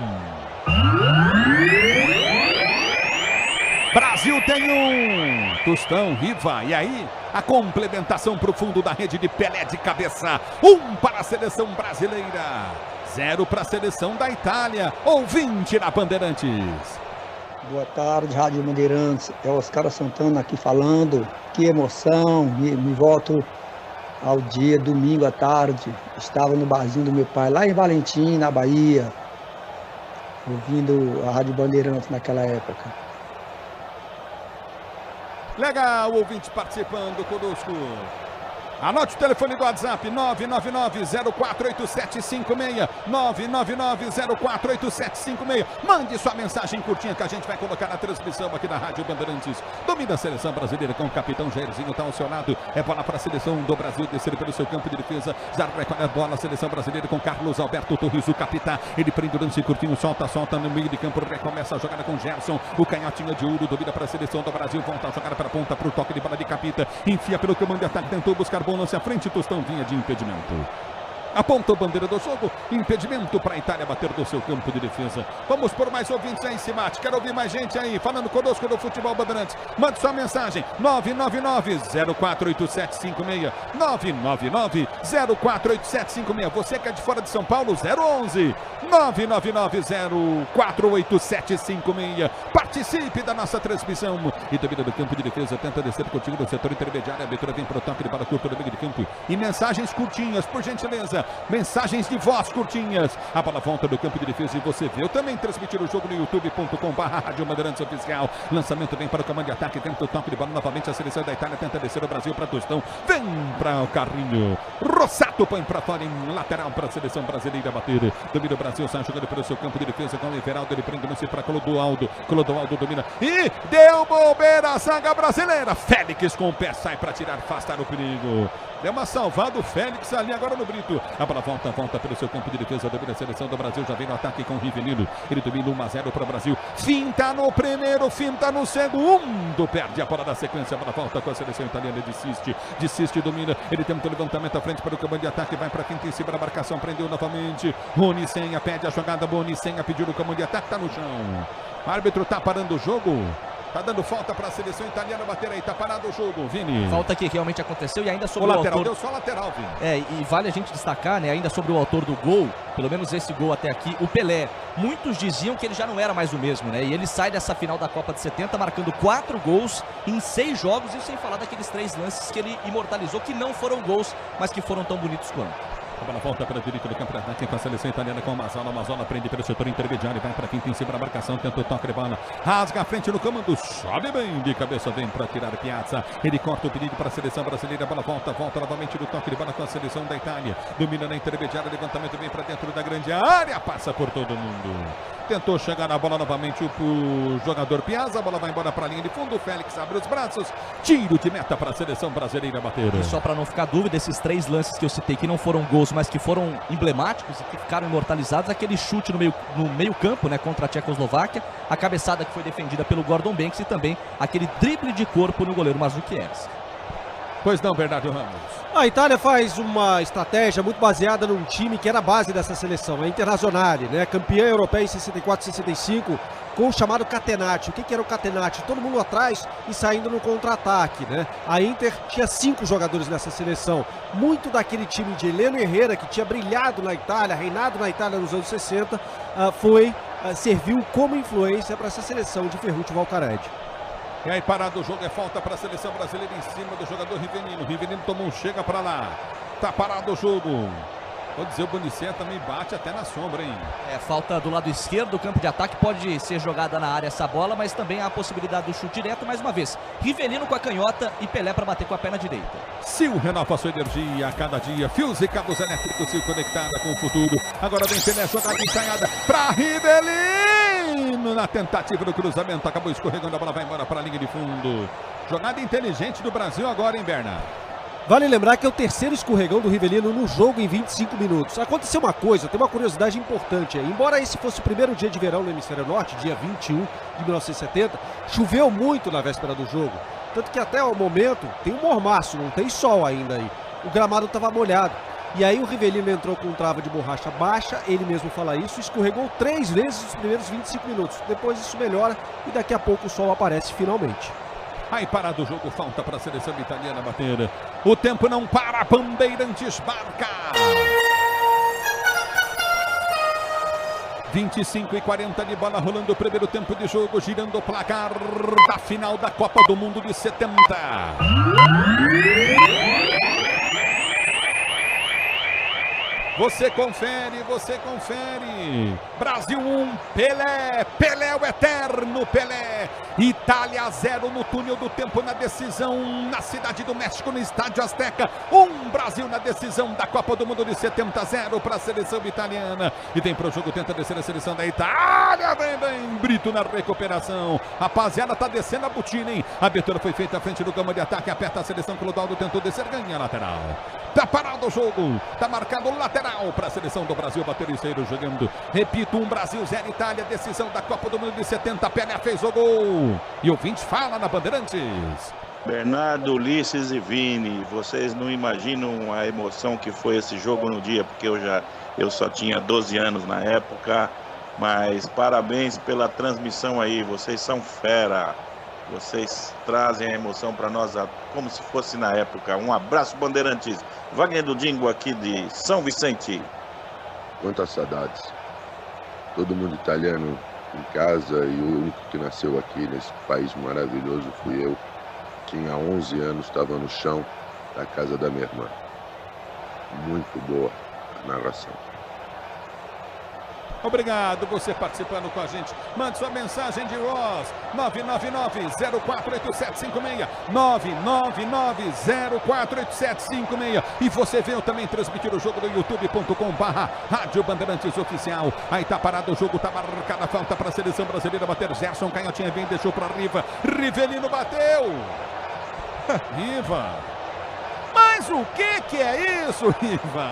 Brasil tem um Tostão, Riva, e aí a complementação para o fundo da rede de Pelé de cabeça. 1 para a seleção brasileira, 0 para a seleção da Itália. Ouvinte na Bandeirantes. Boa tarde, Rádio Bandeirantes. É Oscar Santana aqui falando. Que emoção, me volto ao dia, domingo à tarde. Estava no barzinho do meu pai, lá em Valentim, na Bahia, ouvindo a Rádio Bandeirantes naquela época. Legal, ouvinte participando conosco. Anote o telefone do WhatsApp, 999-048756, 999-048756. Mande sua mensagem curtinha que a gente vai colocar na transmissão aqui da Rádio Bandeirantes. Domina a seleção brasileira com o capitão Jairzinho, está ao seu lado. É bola para a seleção do Brasil descer pelo seu campo de defesa. Já recolhe a bola a seleção brasileira com Carlos Alberto Torres, o capitão. Ele prende o lance curtinho, solta no meio de campo. Recomeça a jogada com Gerson, o canhotinha de ouro. Domina para a seleção do Brasil, volta a jogada para a ponta, para o toque de bola de capita. Enfia pelo comando de ataque, tentou buscar bom lance à frente, Tostão vinha de impedimento. Aponta a bandeira do jogo, impedimento para a Itália bater do seu campo de defesa. Vamos por mais ouvintes aí, Simate. Quero ouvir mais gente aí, falando conosco do Futebol Bandeirantes. Mande sua mensagem, 999-048756, 999-048756. Você que é de fora de São Paulo, 011 999-048756. Participe da nossa transmissão. E domina do campo de defesa, tenta descer contigo do setor intermediário. A abertura vem para o toque de bola curta do meio de campo. E mensagens curtinhas, por gentileza. Mensagens de voz curtinhas. A bola volta do campo de defesa e você vê. Eu também transmitir o jogo no youtube.com/Rádio Bandeirantes Oficial. Lançamento vem para o comando de ataque. Tenta o toque de bola novamente. A seleção da Itália tenta descer o Brasil para Tostão. Vem para o carrinho. Rossato põe para fora em lateral para a seleção brasileira bater. Domina o Brasil, sai jogando pelo seu campo de defesa com o Everaldo. Ele prende no para Clodoaldo. Clodoaldo domina e deu bobeira a zaga brasileira. Félix com o pé sai para tirar, afastar o perigo. Deu uma salvada o Félix ali agora no Brito. A bola volta pelo seu campo de defesa. Domina a seleção do Brasil. Já vem no ataque com o Rivelino. Ele domina 1-0 para o Brasil. Finta no primeiro, finta no segundo. Perde a bola da sequência. A bola volta com a seleção italiana. Desiste, domina. Ele tenta o levantamento à frente para o comando de ataque. Vai para quem tem cima da marcação. Prendeu novamente. Rony Senha pede a jogada. Rony Senha pediu o comando de ataque. Está no chão. O árbitro está parando o jogo. Tá dando falta para a seleção italiana bater aí. Tá parado o jogo, Vini. Falta que realmente aconteceu e ainda sobre o lateral. Deu só lateral, Vini. E vale a gente destacar, né, ainda sobre o autor do gol, pelo menos esse gol até aqui, o Pelé. Muitos diziam que ele já não era mais o mesmo, né? E ele sai dessa final da Copa de 70 marcando 4 gols em 6 jogos, e sem falar daqueles 3 lances que ele imortalizou, que não foram gols, mas que foram tão bonitos quanto. A bola volta para a direita do campo de ataque com a seleção italiana com o Mazzola. Mazzola prende pelo setor intermediário, vai para quem tem em cima da marcação, tenta o toque de bola, rasga a frente no comando, sobe bem de cabeça, vem para tirar a Piazza. Ele corta o pedido para a seleção brasileira, a bola volta novamente no toque de bola com a seleção da Itália. Domina na intermediária, levantamento vem para dentro da grande área, passa por todo mundo. Tentou chegar na bola novamente o jogador Piazza, a bola vai embora para a linha de fundo, o Félix abre os braços, tiro de meta para a seleção brasileira bater. E só para não ficar dúvida, esses 3 lances que eu citei que não foram gols, mas que foram emblemáticos e que ficaram imortalizados, aquele chute no meio campo, né, contra a Tchecoslováquia, a cabeçada que foi defendida pelo Gordon Banks e também aquele drible de corpo no goleiro Mandzukiewicz. Pois não, Bernardo Ramos. A Itália faz uma estratégia muito baseada num time que era a base dessa seleção, a Internazionale, né? Campeã europeia em 64 e 65, com o chamado catenaccio. O que era o catenaccio? Todo mundo atrás e saindo no contra-ataque, né? A Inter tinha 5 jogadores nessa seleção. Muito daquele time de Heleno Herrera, que tinha brilhado na Itália, reinado na Itália nos anos 60, serviu como influência para essa seleção de Ferruccio e Valcarede. E aí parado o jogo, é falta para a seleção brasileira em cima do jogador Rivelino. Rivelino tomou um chega para lá. Tá parado o jogo. Vou dizer, o Bonicet também bate até na sombra, hein? Falta do lado esquerdo do campo de ataque, pode ser jogada na área essa bola, mas também há a possibilidade do chute direto, mais uma vez. Rivelino com a canhota e Pelé para bater com a perna direita. Sil renova sua energia a cada dia. Fios e cabos elétricos se conectada com o futuro. Agora vem Pelé, jogada ensaiada para Rivelino. Na tentativa do cruzamento, acabou escorregando, a bola vai embora para a linha de fundo. Jogada inteligente do Brasil agora, hein, Berna? Vale lembrar que é o terceiro escorregão do Rivelino no jogo em 25 minutos. Aconteceu uma coisa, tem uma curiosidade importante aí. Embora esse fosse o primeiro dia de verão no Hemisfério Norte, dia 21 de 1970, choveu muito na véspera do jogo. Tanto que até o momento tem um mormaço, não tem sol ainda aí. O gramado estava molhado. E aí o Rivelino entrou com trava de borracha baixa, ele mesmo fala isso, escorregou 3 vezes nos primeiros 25 minutos. Depois isso melhora e daqui a pouco o sol aparece finalmente. Aí parado o jogo, falta para a seleção italiana bater. O tempo não para, Bandeirantes marca. 25 e 40 de bola rolando o primeiro tempo de jogo, girando o placar da final da Copa do Mundo de 70. Você confere, você confere. Brasil 1, Pelé, Pelé o eterno Pelé. Itália 0 no túnel do tempo na decisão na Cidade do México, no Estádio Azteca. 1 Brasil na decisão da Copa do Mundo de 70, 0 para a seleção italiana. E vem para o jogo, tenta descer a seleção da Itália. Vem Brito na recuperação. Rapaziada, tá descendo a botina, hein? A abertura foi feita à frente do gama de ataque. Aperta a seleção, Clodoaldo tentou descer, ganha a lateral. Tá parado o jogo, tá marcado o lateral para a seleção do Brasil, bater e sair jogando. Repito, 1 Brasil, 0 Itália, decisão da Copa do Mundo de 70, Pelé fez o gol. E o 20 fala na Bandeirantes. Bernardo, Ulisses e Vini, vocês não imaginam a emoção que foi esse jogo no dia, porque eu só tinha 12 anos na época, mas parabéns pela transmissão aí, vocês são fera. Vocês trazem a emoção para nós como se fosse na época. Um abraço, Bandeirantes. Wagner do Dingo aqui de São Vicente. Quantas saudades. Todo mundo italiano em casa e o único que nasceu aqui nesse país maravilhoso fui eu. Tinha 11 anos, estava no chão da casa da minha irmã. Muito boa a narração. Obrigado, você participando com a gente. Mande sua mensagem de voz. 999-048756. 999-048756. E você veio também transmitir o jogo no youtube.com/Rádio Bandeirantes Oficial. Aí tá parado o jogo, tá marcada a falta para a seleção brasileira bater. Gerson Canhotinha vem, deixou para Riva. Rivelino bateu. Riva. Mas o que é isso, Riva?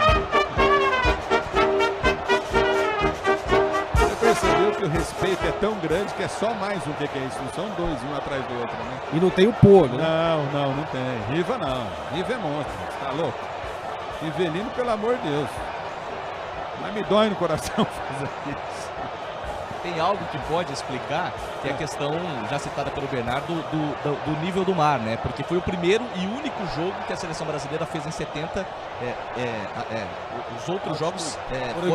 Percebeu que o respeito é tão grande que é só mais um que é isso, não são dois, um atrás do outro, né? E não tem o pô, né? Não tem. Riva não. Riva é monstro, você tá louco? Rivelino, pelo amor de Deus. Mas me dói no coração fazer isso. Tem algo que pode explicar, que é a questão já citada pelo Bernardo do nível do mar, né? Porque foi o primeiro e único jogo que a seleção brasileira fez em 70. Os outros jogos foram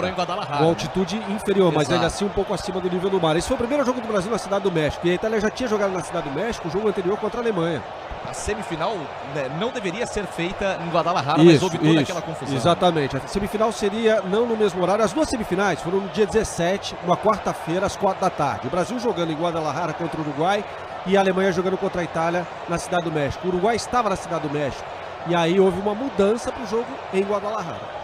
em Guadalajara. Com com altitude inferior, mas Exato. ainda assim um pouco acima do nível do mar. Esse foi o primeiro jogo do Brasil na Cidade do México. E a Itália já tinha jogado na Cidade do México o jogo anterior contra a Alemanha. A semifinal, né, não deveria ser feita em Guadalajara, mas houve toda aquela confusão. Exatamente. A semifinal seria não no mesmo horário. As duas semifinais foram no dia 17, uma quarta-feira, às 4 da tarde. O Brasil jogando em Guadalajara contra o Uruguai e a Alemanha jogando contra a Itália na Cidade do México. O Uruguai estava na Cidade do México. E aí houve uma mudança para o jogo em Guadalajara.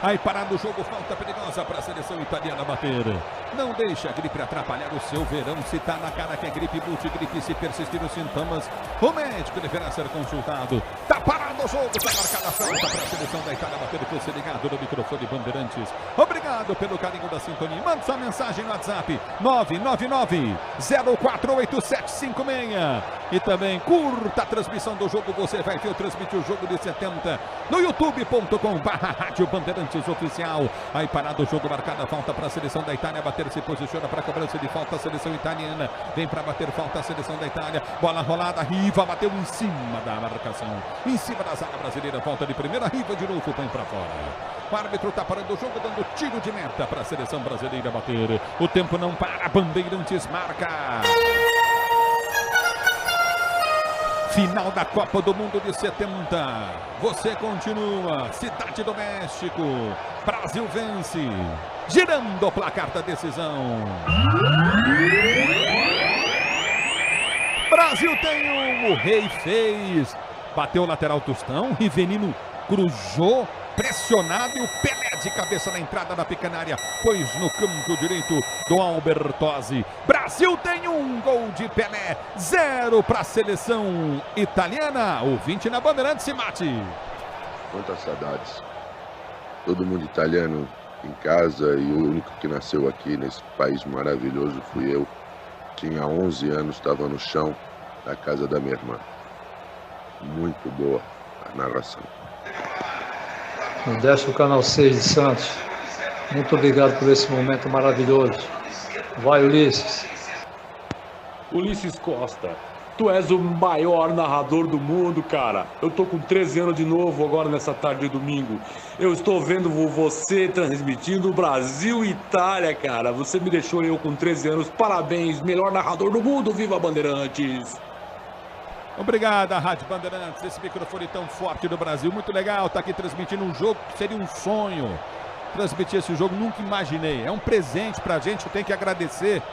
Aí parado o jogo, falta perigosa para a seleção italiana bater. Não deixe a gripe atrapalhar o seu verão. Se tá na cara que é gripe, multigripe, se persistir os sintomas, o médico deverá ser consultado. Tá parado do jogo, tá marcada a falta para a seleção da Itália, batendo por ser ligado no microfone Bandeirantes. Obrigado pelo carinho da sintonia. Manda sua mensagem no WhatsApp 999-048756. E também curta a transmissão do jogo, você vai ver eu transmitir o jogo de 70 no youtube.com/Rádio Bandeirantes Oficial. Aí parado o jogo, marcada a falta para a seleção da Itália, bater, se posiciona para a cobrança de falta a seleção italiana. Vem para bater falta a seleção da Itália. Bola rolada, Riva bateu em cima da marcação, em cima da zaga brasileira. Volta de primeira, Riva de novo, põe para fora. O árbitro está parando o jogo, dando tiro de meta para a seleção brasileira bater. O tempo não para, Bandeirantes marca. Final da Copa do Mundo de 70. Você continua. Cidade do México. Brasil vence. Girando o placar da decisão. Brasil tem um. O Rei fez. Bateu o lateral Tostão. Rivelino cruzou. Pressionado e o Pelé de cabeça na entrada da pequena área, pois no canto direito do Albertozzi. Brasil tem um gol de Pelé, 0 para a seleção italiana. O 20 na Bandeirantes, se mate. Quantas saudades. Todo mundo italiano em casa e o único que nasceu aqui nesse país maravilhoso fui eu. Tinha 11 anos, estava no chão da casa da minha irmã. Muito boa a narração. Modesto, Canal 6 de Santos. Muito obrigado por esse momento maravilhoso. Vai, Ulisses. Ulisses Costa, tu és o maior narrador do mundo, cara. Eu tô com 13 anos de novo agora nessa tarde de domingo. Eu estou vendo você transmitindo Brasil e Itália, cara. Você me deixou eu com 13 anos. Parabéns, melhor narrador do mundo. Viva Bandeirantes! Obrigado, Rádio Bandeirantes, esse microfone tão forte do Brasil, muito legal, tá aqui transmitindo um jogo que seria um sonho. Transmitir esse jogo, nunca imaginei, é um presente pra gente, eu tenho que agradecer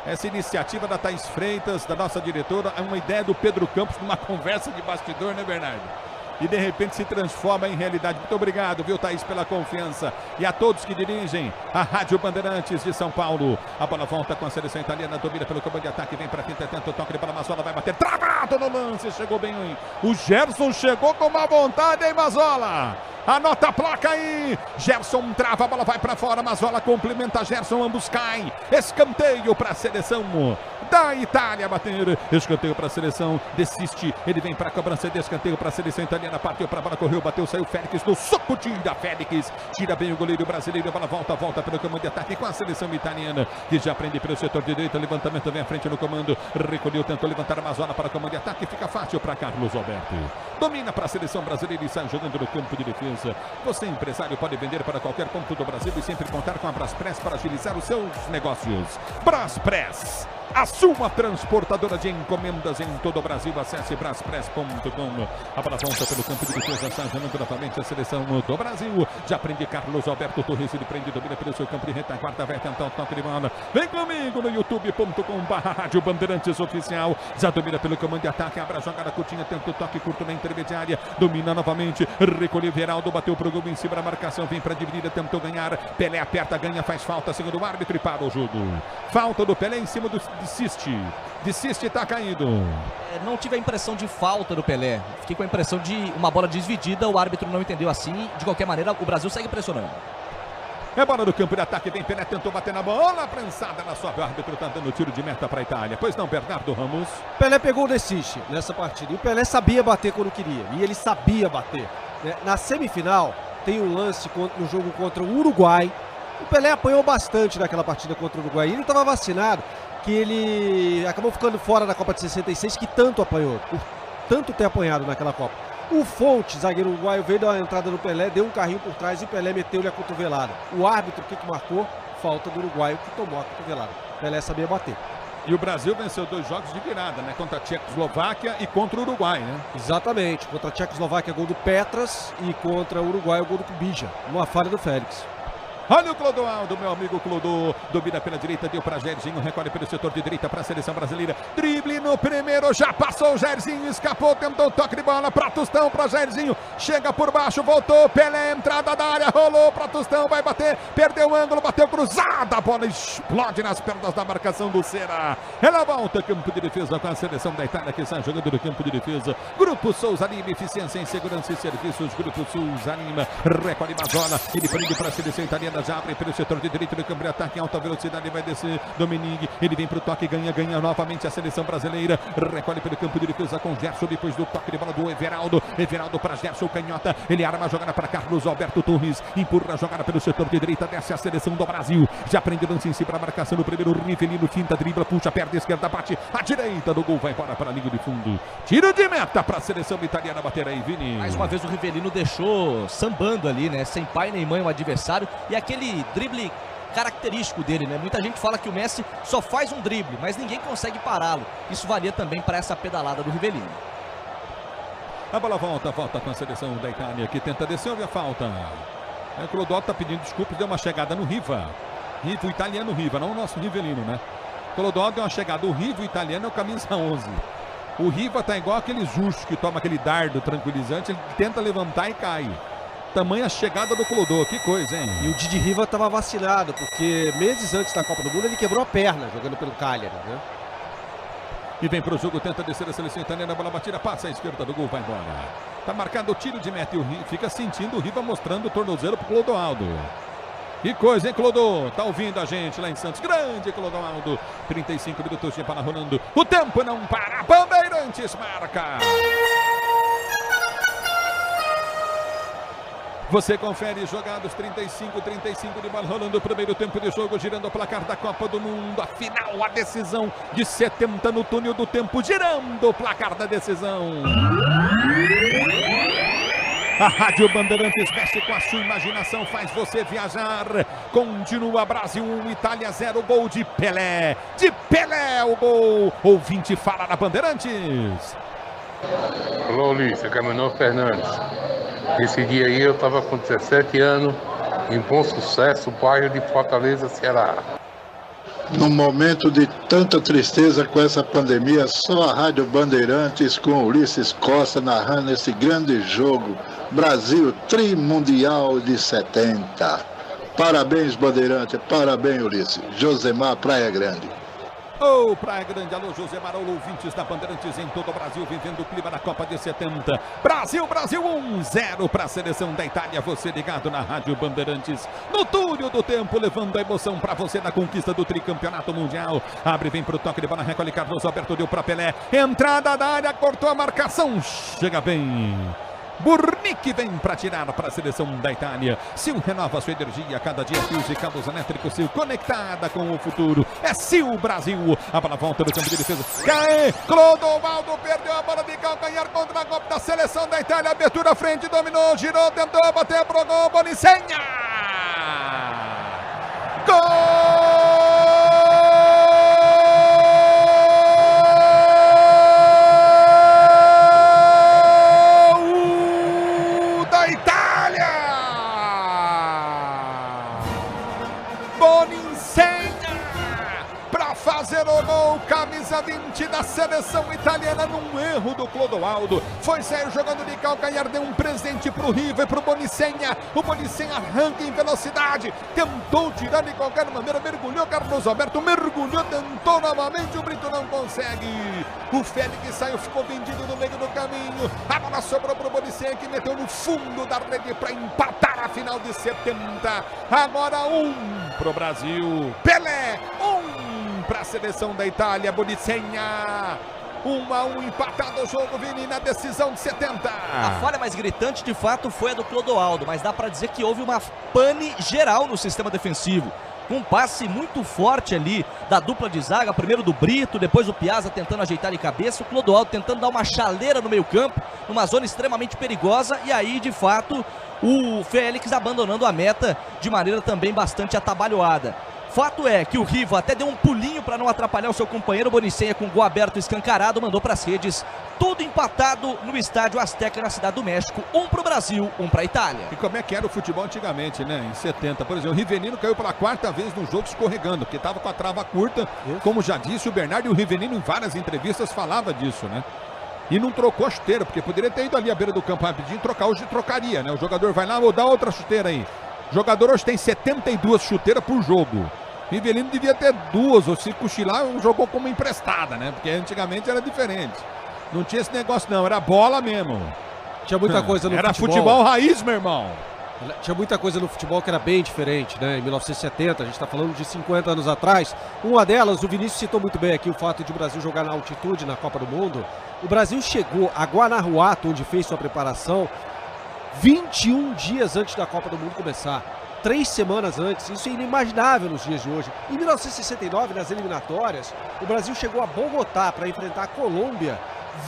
essa iniciativa da Thaís Freitas, da nossa diretora, é uma ideia do Pedro Campos, numa conversa de bastidor, né, Bernardo? E de repente se transforma em realidade. Muito obrigado, viu, Thaís, pela confiança. E a todos que dirigem a Rádio Bandeirantes de São Paulo. A bola volta com a seleção italiana, domina pelo comando de ataque, vem pra frente, tenta o toque de bola, Mazzola vai bater, travado no lance, chegou bem. O Gerson chegou com uma vontade, hein, Mazzola? Anota a placa aí. Gerson trava, a bola vai pra fora, Mazzola complementa Gerson, ambos caem. Escanteio pra seleção da Itália bater. Escanteio para a seleção, desiste. Ele vem para a cobrança de escanteio para a seleção italiana. Partiu para a bola, correu, bateu, saiu Félix no soco, tira Félix. Tira bem o goleiro brasileiro. A bola volta pelo comando de ataque com a seleção italiana, que já prende pelo setor direito. Levantamento vem à frente no comando. Recolheu, tentou levantar a Mazzola para o comando de ataque. Fica fácil para Carlos Alberto. Domina para a seleção brasileira e sai jogando no campo de defesa. Você, empresário, pode vender para qualquer ponto do Brasil e sempre contar com a Braspress para agilizar os seus negócios. Braspress, a sua transportadora de encomendas em todo o Brasil. Acesse braspress.com. A bola volta pelo campo de defesa, está jogando novamente a seleção do Brasil. Já prende Carlos Alberto Torres, ele prende, domina pelo seu campo de retaguarda, vai tentar o toque de bola. Vem comigo no youtube.com/Rádio Bandeirantes Oficial. Já domina pelo comando de ataque, abre a jogada curtinha, tenta o toque curto na intermediária, domina novamente, recolheu Veraldo, bateu pro gol em cima da marcação, vem para dividida, tentou ganhar, Pelé aperta, ganha, faz falta, segundo o árbitro e para o jogo. Falta do Pelé em cima do Desiste, tá caído. Não tive a impressão de falta do Pelé. Fiquei com a impressão de uma bola desvidida. O árbitro não entendeu assim. De qualquer maneira, o Brasil segue pressionando. É bola do campo de ataque. Vem Pelé, tentou bater na bola. Prensada na sua. O árbitro tá dando tiro de meta para a Itália. Pois não, Bernardo Ramos? Pelé pegou o desiste nessa partida. E o Pelé sabia bater quando queria. E ele sabia bater. Na semifinal, tem um lance no jogo contra o Uruguai. O Pelé apanhou bastante naquela partida contra o Uruguai. Ele estava vacinado, que ele acabou ficando fora da Copa de 66, que tanto apanhou, por tanto ter apanhado naquela Copa. O Fonte, zagueiro uruguaio, veio dar uma entrada no Pelé, deu um carrinho por trás e o Pelé meteu-lhe a cotovelada. O árbitro, o que marcou? Falta do uruguaio, que tomou a cotovelada. O Pelé sabia bater. E o Brasil venceu 2 jogos de virada, né? Contra a Tchecoslováquia e contra o Uruguai, né? Exatamente. Contra a Tchecoslováquia, gol do Petras, e contra o Uruguai, o gol do Kubija. Uma falha do Félix. Olha o Clodoaldo, meu amigo Clodô. Domina pela direita, deu para Jairzinho. Recolhe pelo setor de direita para a seleção brasileira. Drible no primeiro, já passou o Jairzinho. Escapou, tentou toque de bola para Tostão, para Jairzinho. Chega por baixo, voltou. Pelé, entrada da área, rolou para Tostão. Vai bater, perdeu o ângulo, bateu cruzada. A bola explode nas pernas da marcação do Ceará. Ela volta, campo de defesa com a seleção da Itália que está jogando no campo de defesa. Grupo Souza Lima, eficiência em segurança e serviços. Grupo Souza Lima, recolhe Mazola. Ele prende para a seleção italiana. Já abre pelo setor de direito do campo de ataque em alta velocidade, vai descer Dominique, ele vem pro toque, ganha novamente a seleção brasileira, recolhe pelo campo de defesa com Gerson, depois do toque de bola do Everaldo para Gerson, canhota, ele arma a jogada para Carlos Alberto Torres, empurra a jogada pelo setor de direita, desce a seleção do Brasil, já prende o lance em si para a marcação no primeiro, Rivelino, finta, dribla, puxa, perna esquerda, bate, a direita do gol, vai embora para a linha de fundo, tiro de meta para a seleção italiana bater aí, Vini. Mais uma vez o Rivelino deixou sambando ali, né, sem pai nem mãe o adversário, e aquele drible característico dele, né? Muita gente fala que o Messi só faz um drible, mas ninguém consegue pará-lo. Isso valia também para essa pedalada do Rivelino. A bola volta com a seleção da Itália, que tenta descer, houve a falta. O Clodoaldo está pedindo desculpas, deu uma chegada no Riva. O italiano Riva, não o nosso Rivelino, né? O Clodoaldo deu uma chegada, o Riva, o italiano é o camisa 11. O Riva tá igual aquele Justo que toma aquele dardo tranquilizante, ele tenta levantar e cai. Tamanha chegada do Clodô, que coisa, hein? E o Didi Riva estava vacilado, porque meses antes da Copa do Mundo ele quebrou a perna jogando pelo Cagliari, né? E vem pro jogo, tenta descer a seleção italiana, a bola batida, passa à esquerda do gol, vai embora. Tá marcado o tiro de meta e o Riva fica sentindo o Riva mostrando o tornozelo pro Clodoaldo. Que coisa, hein, Clodô? Tá ouvindo a gente lá em Santos. Grande Clodoaldo. 35 minutos de bola rolando. O tempo não para. Bandeirantes marca. Você confere jogados 35 de bola rolando o primeiro tempo de jogo, girando o placar da Copa do Mundo. A final, a decisão de 70 no túnel do tempo, girando o placar da decisão. A Rádio Bandeirantes mexe com a sua imaginação, faz você viajar. Continua Brasil 1, Itália 0, gol de Pelé. De Pelé o gol. Ouvinte fala na Bandeirantes. Alô, Ulisses, é Caminão Fernandes. Esse dia aí eu estava com 17 anos, em Bom Sucesso, bairro de Fortaleza, Ceará. Num momento de tanta tristeza com essa pandemia, só a Rádio Bandeirantes com Ulisses Costa narrando esse grande jogo. Brasil Trimundial de 70. Parabéns, Bandeirante, parabéns, Ulisses. Josemar, Praia Grande. Ô, Praia Grande, alô, Josemar, alô, ouvintes da Bandeirantes em todo o Brasil, vivendo o clima da Copa de 70. Brasil 1-0 para a seleção da Itália. Você ligado na Rádio Bandeirantes, no túnel do tempo, levando a emoção para você na conquista do tricampeonato mundial. Abre, vem pro toque de bola, recolhe Carlos Alberto, deu para Pelé. Entrada da área, cortou a marcação, chega bem. Burnick vem para tirar para a seleção da Itália. Sil renova sua energia, cada dia fios e cabos elétricos Sil, conectada com o futuro. É Sil Brasil. A bola volta no campo de defesa. Cai, Clodoaldo perdeu a bola de calcanhar contra a golpe da seleção da Itália. Abertura à frente, dominou, girou, tentou bater pro gol. Bonicenha. Gol! Fazer o gol, camisa 20 da seleção italiana, num erro do Clodoaldo, foi sair jogando de calcanhar, deu um presente pro Riva e pro Bonicenha. O Bonicenha arranca em velocidade, tentou tirar de qualquer maneira, mergulhou, Carlos Alberto mergulhou, tentou novamente, o Brito não consegue. O Félix saiu, ficou vendido no meio do caminho, a bola sobrou pro Bonicenha, que meteu no fundo da rede para empatar a final de 70. Agora 1 pro Brasil, Pelé, 1 para a seleção da Itália, Bonicenha. 1-1, empatado o jogo, Vini, na decisão de 70. A falha mais gritante, de fato, foi a do Clodoaldo, mas dá para dizer que houve uma pane geral no sistema defensivo. Com um passe muito forte ali da dupla de zaga, primeiro do Brito, depois o Piazza tentando ajeitar de cabeça, o Clodoaldo tentando dar uma chaleira no meio campo, numa zona extremamente perigosa, e aí, de fato, o Félix abandonando a meta de maneira também bastante atabalhoada. Fato é que o Riva até deu um pulinho para não atrapalhar o seu companheiro. Bonicenha com gol aberto escancarado, mandou para as redes. Tudo empatado no estádio Azteca, na Cidade do México. 1 para o Brasil, 1 para a Itália. E como é que era o futebol antigamente, né? Em 70, por exemplo, o Rivelino caiu pela 4ª vez no jogo escorregando, porque estava com a trava curta. Como já disse o Bernardo, e o Rivelino em várias entrevistas falava disso, né? E não trocou a chuteira, porque poderia ter ido ali à beira do campo rapidinho, trocar, hoje trocaria, né? O jogador vai lá, vou dar outra chuteira aí. O jogador hoje tem 72 chuteiras por jogo. Rivelino devia ter 2, ou se cochilar, jogou como emprestada, né? Porque antigamente era diferente. Não tinha esse negócio não, era bola mesmo. Tinha muita coisa no futebol. Era futebol raiz, meu irmão. Tinha muita coisa no futebol que era bem diferente, né? Em 1970, a gente está falando de 50 anos atrás. Uma delas, o Vinícius citou muito bem aqui, o fato de o Brasil jogar na altitude na Copa do Mundo. O Brasil chegou a Guanajuato, onde fez sua preparação, 21 dias antes da Copa do Mundo começar. 3 semanas antes, isso é inimaginável nos dias de hoje. Em 1969, nas eliminatórias, o Brasil chegou a Bogotá para enfrentar a Colômbia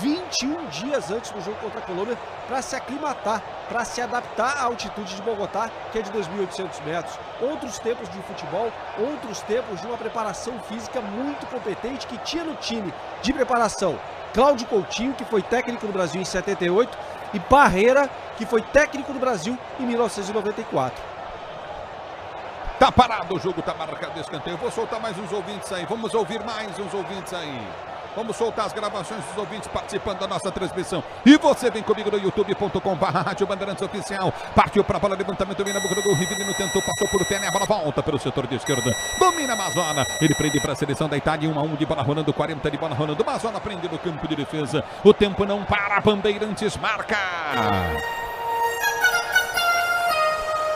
21 dias antes do jogo contra a Colômbia, para se aclimatar, para se adaptar à altitude de Bogotá, que é de 2.800 metros. Outros tempos de futebol, outros tempos de uma preparação física muito competente que tinha no time de preparação Cláudio Coutinho, que foi técnico do Brasil em 78, e Parreira, que foi técnico do Brasil em 1994. Tá parado o jogo, tá marcado o escanteio. Vou soltar mais uns ouvintes aí. Vamos ouvir mais uns ouvintes aí. Vamos soltar as gravações dos ouvintes participando da nossa transmissão. E você vem comigo no youtube.com/Rádio Bandeirantes Oficial. Partiu para a bola, levantamento, vem na boca do gol. Rivelino tentou, passou por pé, a bola volta pelo setor de esquerda. Domina Mazzola. Ele prende para a seleção da Itália. 1-1 de bola rolando, 40 de bola rolando. Mazzola prende no campo de defesa. O tempo não para, Bandeirantes marca.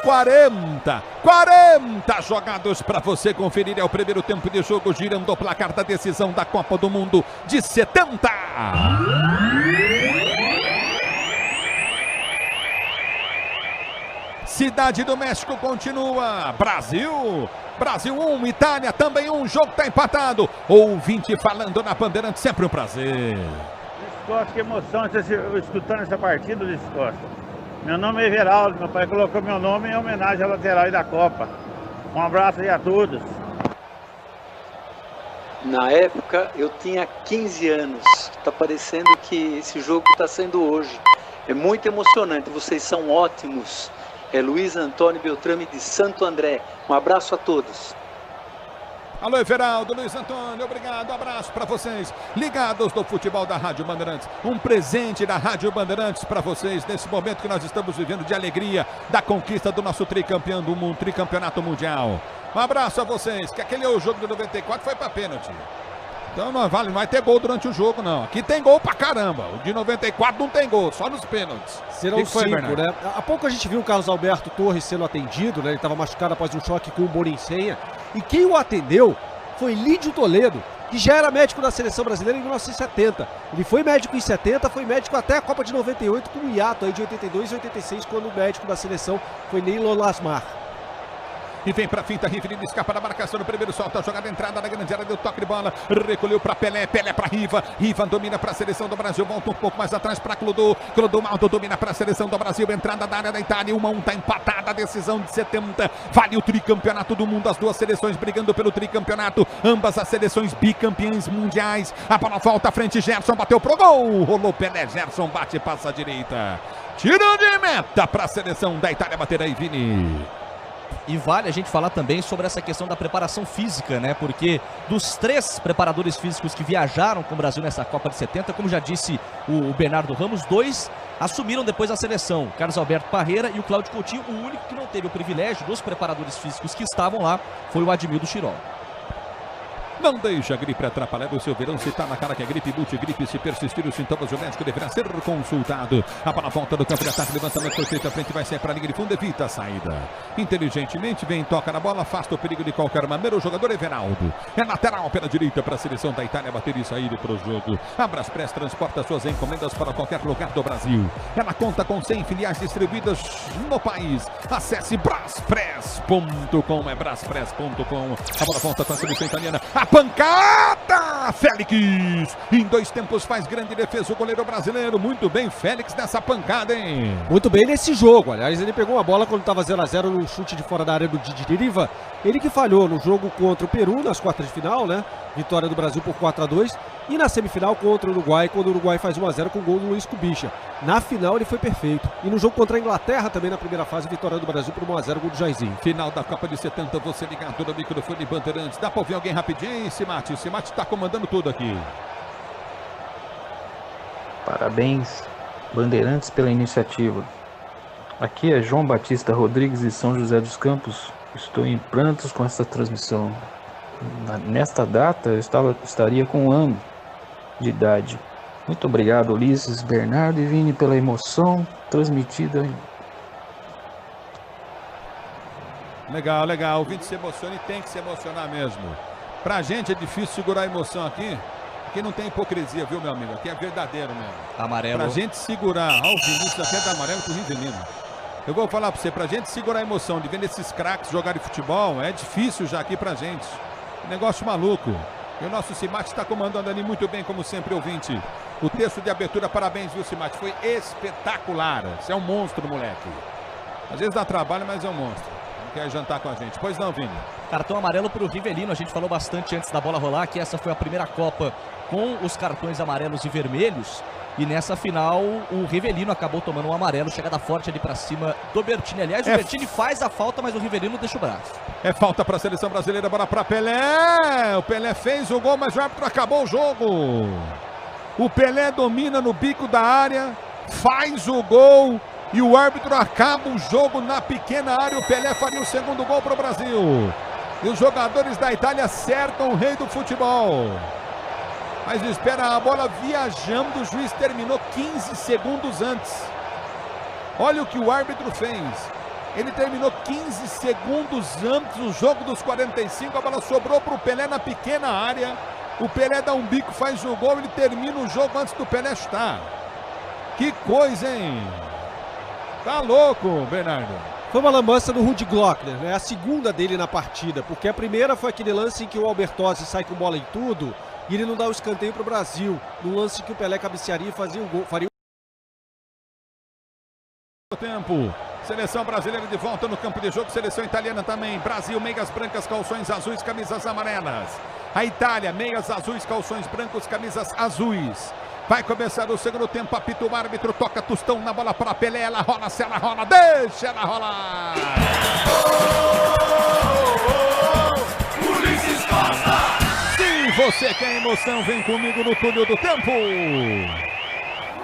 40 jogados para você conferir. É o primeiro tempo de jogo, girando o placar da decisão da Copa do Mundo de 70. Cidade do México continua. Brasil 1, Itália também 1. Jogo está empatado. Ouvinte falando na Bandeirantes, sempre um prazer. Costa, que emoção escutando essa partida, Luiz Costa. Meu nome é Everaldo, meu pai colocou meu nome em homenagem à lateral da Copa. Um abraço aí a todos. Na época eu tinha 15 anos, está parecendo que esse jogo está sendo hoje. É muito emocionante, vocês são ótimos. É Luiz Antônio Beltrame de Santo André. Um abraço a todos. Alô, Everaldo, Luiz Antônio, obrigado, abraço para vocês, ligados do futebol da Rádio Bandeirantes. Um presente da Rádio Bandeirantes para vocês, nesse momento que nós estamos vivendo de alegria, da conquista do nosso tricampeão do mundo, tricampeonato mundial. Um abraço a vocês, que aquele jogo de 94 foi para pênalti. Então não vai ter gol durante o jogo, não. Aqui tem gol pra caramba. O de 94 não tem gol, só nos pênaltis. Serão 5, né? Há pouco a gente viu o Carlos Alberto Torres sendo atendido, né? Ele estava machucado após um choque com o Bonicenha. E quem o atendeu foi Lídio Toledo, que já era médico da seleção brasileira em 1970. Ele foi médico em 70, foi médico até a Copa de 98, com o hiato aí de 82 e 86, quando o médico da seleção foi Neilo Lasmar. E vem pra finta, Rivelino escapa da marcação no primeiro, solta a jogada, entrada na grande área, deu toque de bola, recolheu pra Pelé, Pelé pra Riva, Riva domina pra seleção do Brasil, volta um pouco mais atrás pra Clodô, Clodomaldo domina pra seleção do Brasil, entrada da área da Itália, 1-1, tá empatada a decisão de 70, vale o tricampeonato do mundo, as duas seleções brigando pelo tricampeonato, ambas as seleções bicampeãs mundiais, a bola volta à frente, Gerson bateu pro gol, rolou Pelé, Gerson bate, passa à direita, tiro de meta pra seleção da Itália, bater aí, Vini. E vale a gente falar também sobre essa questão da preparação física, né? Porque dos 3 preparadores físicos que viajaram com o Brasil nessa Copa de 70, como já disse o Bernardo Ramos, 2 assumiram depois a seleção. Carlos Alberto Parreira e o Cláudio Coutinho. O único que não teve o privilégio dos preparadores físicos que estavam lá foi o Admildo Chirol. Não deixa a gripe atrapalhar o seu verão. Se tá na cara que é gripe, multigripe. Se persistir os sintomas, o médico deverá ser consultado. A bola volta do campo de ataque, levantamento foi feito à frente, vai sair para a linha de fundo, evita a saída. Inteligentemente, vem, toca na bola, afasta o perigo de qualquer maneira. O jogador Everaldo é lateral pela direita para a seleção da Itália bater e sair para o jogo. A Braspress transporta suas encomendas para qualquer lugar do Brasil. Ela conta com 100 filiais distribuídas no país. Acesse braspress.com, é braspress.com. A bola volta para a seleção italiana. A pancada! para Félix. Em 2 tempos faz grande defesa o goleiro brasileiro. Muito bem, Félix, nessa pancada, hein? Muito bem nesse jogo. Aliás, ele pegou uma bola quando estava 0-0 no chute de fora da área do Didiriva. Ele que falhou no jogo contra o Peru, nas quartas de final, né? Vitória do Brasil por 4-2. E na semifinal contra o Uruguai, quando o Uruguai faz 1-0 com o gol do Luiz Cubicha. Na final ele foi perfeito. E no jogo contra a Inglaterra também na primeira fase, vitória do Brasil por 1-0, gol do Jairzinho. Final da Copa de 70, você ligado no microfone Bandeirantes. Dá pra ouvir alguém rapidinho, Simate? Simate tá comandando tudo aqui. Parabéns, Bandeirantes, pela iniciativa. Aqui é João Batista Rodrigues de São José dos Campos. Estou em prantos com essa transmissão. Nesta data eu estaria com 1 ano de idade. Muito obrigado, Ulisses, Bernardo e Vini, pela emoção transmitida. Legal, legal. O Vini se emociona e tem que se emocionar mesmo. Pra gente é difícil segurar a emoção aqui. Aqui não tem hipocrisia, viu, meu amigo? Aqui é verdadeiro mesmo. Amarelo. Pra gente segurar. Ó, o Vinícius aqui é da amarelo pro Rivelino. Eu vou falar pra você, pra gente segurar a emoção de ver esses craques jogarem futebol, é difícil já aqui pra gente. Negócio maluco. E o nosso Simate está comandando ali muito bem, como sempre, ouvinte. O texto de abertura, parabéns, viu, Simate? Foi espetacular. Você é um monstro, moleque. Às vezes dá trabalho, mas é um monstro. Não quer jantar com a gente. Pois não, Vini? Cartão amarelo para o Rivelino. A gente falou bastante antes da bola rolar que essa foi a primeira Copa com os cartões amarelos e vermelhos. E nessa final, o Rivelino acabou tomando um amarelo, chegada forte ali pra cima do Bertini. Aliás, o Bertini faz a falta, mas o Rivelino deixa o braço. É falta pra seleção brasileira, bola pra Pelé. O Pelé fez o gol, mas o árbitro acabou o jogo. O Pelé domina no bico da área, faz o gol e o árbitro acaba o jogo na pequena área. O Pelé faria o segundo gol pro Brasil. E os jogadores da Itália acertam o rei do futebol. Mas espera a bola viajando, o juiz terminou 15 segundos antes. Olha o que o árbitro fez. Ele terminou 15 segundos antes do jogo dos 45. A bola sobrou para o Pelé na pequena área. O Pelé dá um bico, faz o gol. Ele termina o jogo antes do Pelé chutar. Que coisa, hein? Tá louco, Bernardo. Foi uma lambança do Rudi Glockner, né? A segunda dele na partida. Porque a primeira foi aquele lance em que o Albertozzi sai com bola em tudo. E ele não dá o escanteio para o Brasil. No lance que o Pelé cabecearia e fazia o gol. Faria o tempo. Seleção brasileira de volta no campo de jogo. Seleção italiana também. Brasil, meias brancas, calções azuis, camisas amarelas. A Itália, meias azuis, calções brancos, camisas azuis. Vai começar o segundo tempo. Apita o árbitro, toca Tostão na bola para Pelé. Ela rola, se ela rola, deixa ela rolar. Ulisses Costa! Se você quer emoção, vem comigo no túnel do tempo.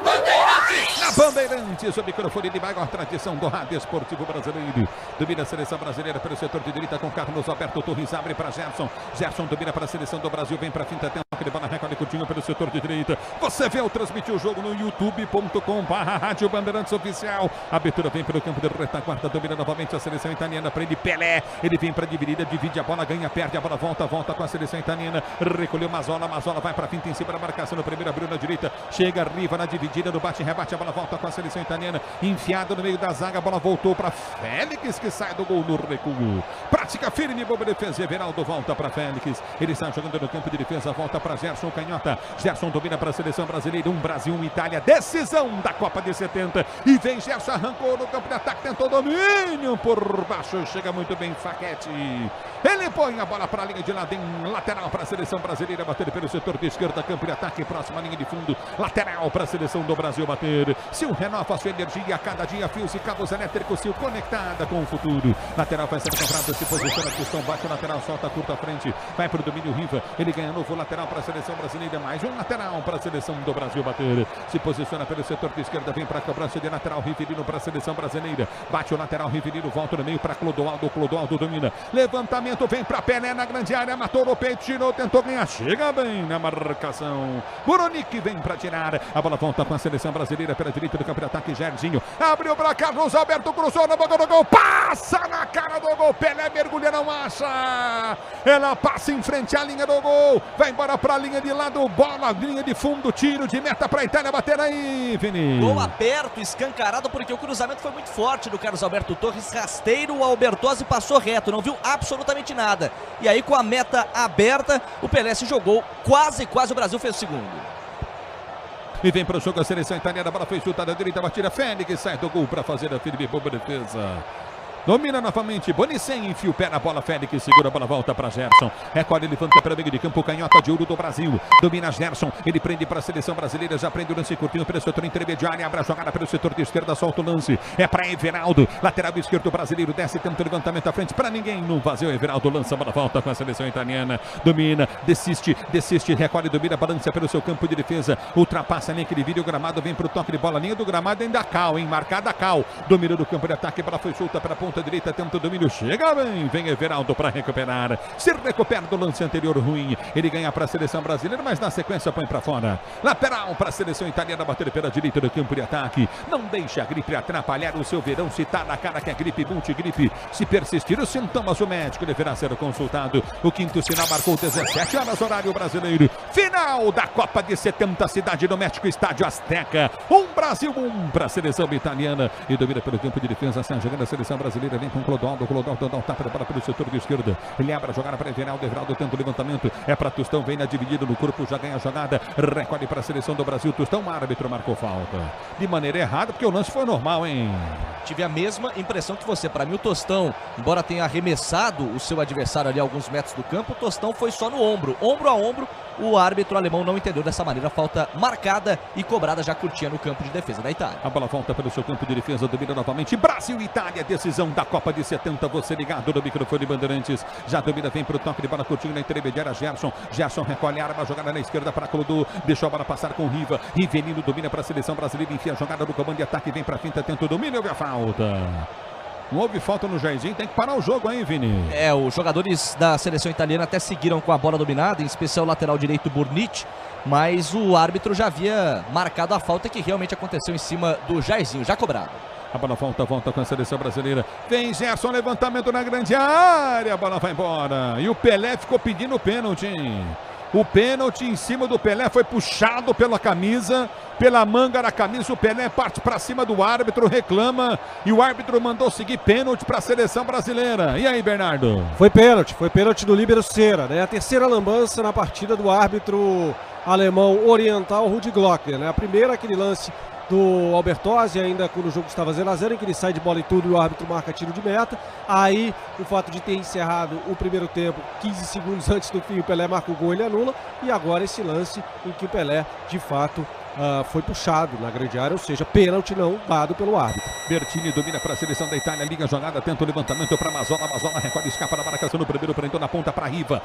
Bandeirantes! Na Bandeirantes, o microfone de maior tradição do rádio esportivo brasileiro. Domina a seleção brasileira pelo setor de direita com Carlos Alberto Torres, abre para Gerson. Gerson domina para a seleção do Brasil, vem para a finta, tem aquele bola recolhe curtinho pelo setor de direita. Você vê ou transmitir o jogo no youtube.com/Rádio Bandeirantes Oficial. A abertura vem pelo campo de retaguarda, domina novamente a seleção italiana para ele, Pelé. Ele vem para dividida, divide a bola, ganha, perde a bola, volta com a seleção italiana. Recolheu Mazzola vai para a finta em cima da marcação, no primeiro abriu na direita, chega Riva na dividida, no bate-rebate, a bola volta com a seleção italiana, enfiada no meio da zaga, a bola voltou para Félix, que sai do gol no recuo. Prática firme, boa defesa, Everaldo volta para Félix, ele está jogando no campo de defesa, volta para Gerson Canhota. Gerson domina para a seleção brasileira, Brasil, Itália, decisão da Copa de 70, e vem Gerson, arrancou no campo de ataque, tentou domínio por baixo, chega muito bem Faquete, ele põe a bola para a linha de lado, em lateral para a seleção brasileira, bater pelo setor de esquerda, campo de ataque, próxima linha de fundo, lateral para a seleção do Brasil bater. Sil renova a sua energia a cada dia, fios e cabos elétricos, Sil conectada com o futuro. Lateral vai ser comprado, se posiciona, Tostão bate o lateral, solta curta à frente, vai para o domínio Riva, ele ganha novo lateral para a seleção brasileira, mais um lateral para a seleção do Brasil bater. Se posiciona pelo setor de esquerda, vem para a cobrança de lateral, Rivelino para a seleção brasileira, bate o lateral, Rivelino volta no meio para Clodoaldo domina, levantamento, vem para Pelé na grande área, matou no peito, tirou, tentou ganhar, chega bem na marcação. Buronic vem para tirar, a bola volta com a seleção brasileira pela direita do campo de ataque, Jairzinho abriu para Carlos Alberto, cruzou na boca do gol, passa na cara do gol, Pelé mergulha, não acha. fecha. Ela passa em frente à linha do gol. Vai embora para a linha de lado. Bola, linha de fundo. Tiro de meta para a Itália bater aí, Vini. Gol aberto, escancarado, porque o cruzamento foi muito forte do Carlos Alberto Torres. Rasteiro, o Albertozzi passou reto, não viu absolutamente nada. E aí, com a meta aberta, o Pelé se jogou. Quase o Brasil fez o segundo. E vem para o jogo a seleção italiana. A bola foi chutada à direita, batida. Félix sai do gol para fazer a Felipe. Boa defesa. Domina novamente, Bonicem, enfia o pé na bola, Félix segura a bola, volta para Gerson. Recolhe, levanta para o meio de campo, canhota de ouro do Brasil. Domina Gerson, ele prende para a seleção brasileira, já prende o lance curtinho pelo setor intermediário, abre a jogada pelo setor de esquerda, solta o lance. É para Everaldo, lateral esquerdo brasileiro, desce, tenta o levantamento à frente, para ninguém, no vazio, Everaldo lança a bola, volta com a seleção italiana. Domina, desiste, recolhe, domina, balança pelo seu campo de defesa, ultrapassa ali aquele vídeo gramado, vem para o toque de bola, linha do gramado, ainda Cal, hein, marcada Cal. Domina do campo de ataque, bola foi solta para a ponta direita, tenta o domínio, chega bem, vem Everaldo para recuperar, se recupera do lance anterior ruim, ele ganha para a seleção brasileira, mas na sequência põe para fora, lateral para a seleção italiana, bater pela direita do campo de ataque, não deixa a gripe atrapalhar o seu verão, se tá na cara que é gripe, multigripe, se persistir os sintomas, o médico deverá ser consultado. O quinto sinal marcou 17 horas, horário brasileiro, final da Copa de 70, cidade do México, estádio Azteca, Brasil, para a seleção italiana, e domina pelo campo de defesa, sai jogando a seleção brasileira, vem com Clodoaldo dá um tapa para pelo setor de esquerda, ele abre a jogada para Everaldo tenta o levantamento, é para Tostão, vem na dividida no corpo, já ganha a jogada, recolhe para a seleção do Brasil, Tostão, o árbitro marcou falta, de maneira errada, porque o lance foi normal, hein? Tive a mesma impressão que você, para mim o Tostão, embora tenha arremessado o seu adversário ali a alguns metros do campo, o Tostão foi só no ombro a ombro, o árbitro alemão não entendeu dessa maneira, falta marcada e cobrada, já curtia no campo de defesa da Itália. A bola volta pelo seu campo de defesa, domina novamente, Brasil e Itália, decisão da Copa de 70, você ligado no microfone Bandeirantes, já domina, vem para o toque de bola curtinho na intermediária, Gerson recolhe a arma, jogada na esquerda para Clodô, deixou a bola passar com Riva, Rivelino domina para a seleção brasileira, enfia a jogada no comando de ataque, vem para a finta, tenta o domínio, houve a falta. Não houve falta no Jairzinho, tem que parar o jogo aí, Vini. Os jogadores da seleção italiana até seguiram com a bola dominada, em especial o lateral direito Burnic, mas o árbitro já havia marcado a falta que realmente aconteceu em cima do Jairzinho, já cobrado. A bola volta com a seleção brasileira. Vem Gerson, levantamento na grande área, a bola vai embora. E o Pelé ficou pedindo o pênalti. O pênalti em cima do Pelé foi puxado pela camisa, pela manga da camisa. O Pelé parte para cima do árbitro, reclama e o árbitro mandou seguir pênalti para a seleção brasileira. E aí, Bernardo? Foi pênalti do líbero Cera, né? A terceira lambança na partida do árbitro alemão oriental Rudi Glockner, né? A primeira, aquele lance do Albertozzi, ainda quando o jogo estava 0-0, em que ele sai de bola e tudo e o árbitro marca tiro de meta. Aí, o fato de ter encerrado o primeiro tempo 15 segundos antes do fim, o Pelé marca o gol, ele anula. E agora esse lance em que o Pelé, de fato, foi puxado na grande área, ou seja, pênalti não dado pelo árbitro. Bertini domina para a seleção da Itália, liga a jogada, tenta o levantamento para Mazola, recolhe, escapa da marcação no primeiro, prendeu na ponta para Riva,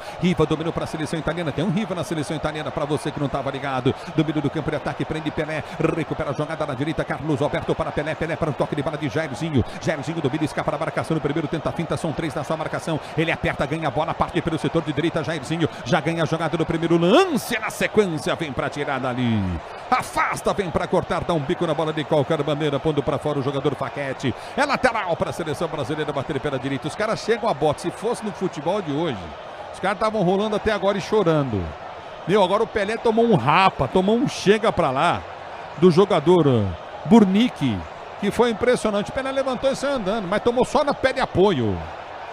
dominou para a seleção italiana, tem um Riva na seleção italiana para você que não estava ligado, domínio do campo de ataque, prende Pelé, recupera a jogada na direita, Carlos Alberto para Pelé para o toque de bola de Jairzinho domina, escapa da marcação no primeiro, tenta a finta, são 3 na sua marcação, ele aperta, ganha a bola, parte pelo setor de direita, Jairzinho já ganha a jogada no primeiro lance, na sequência vem para tirar dali, afasta, vem para cortar, dá um bico na bola de qualquer maneira, pondo para fora o jogador Faquete. É lateral para a seleção brasileira bater pela direita. Os caras chegam a bote. Se fosse no futebol de hoje, os caras estavam rolando até agora e chorando. Agora o Pelé tomou um rapa, tomou um chega para lá do jogador Burnic, que foi impressionante. O Pelé levantou e saiu andando, mas tomou só na pé de apoio.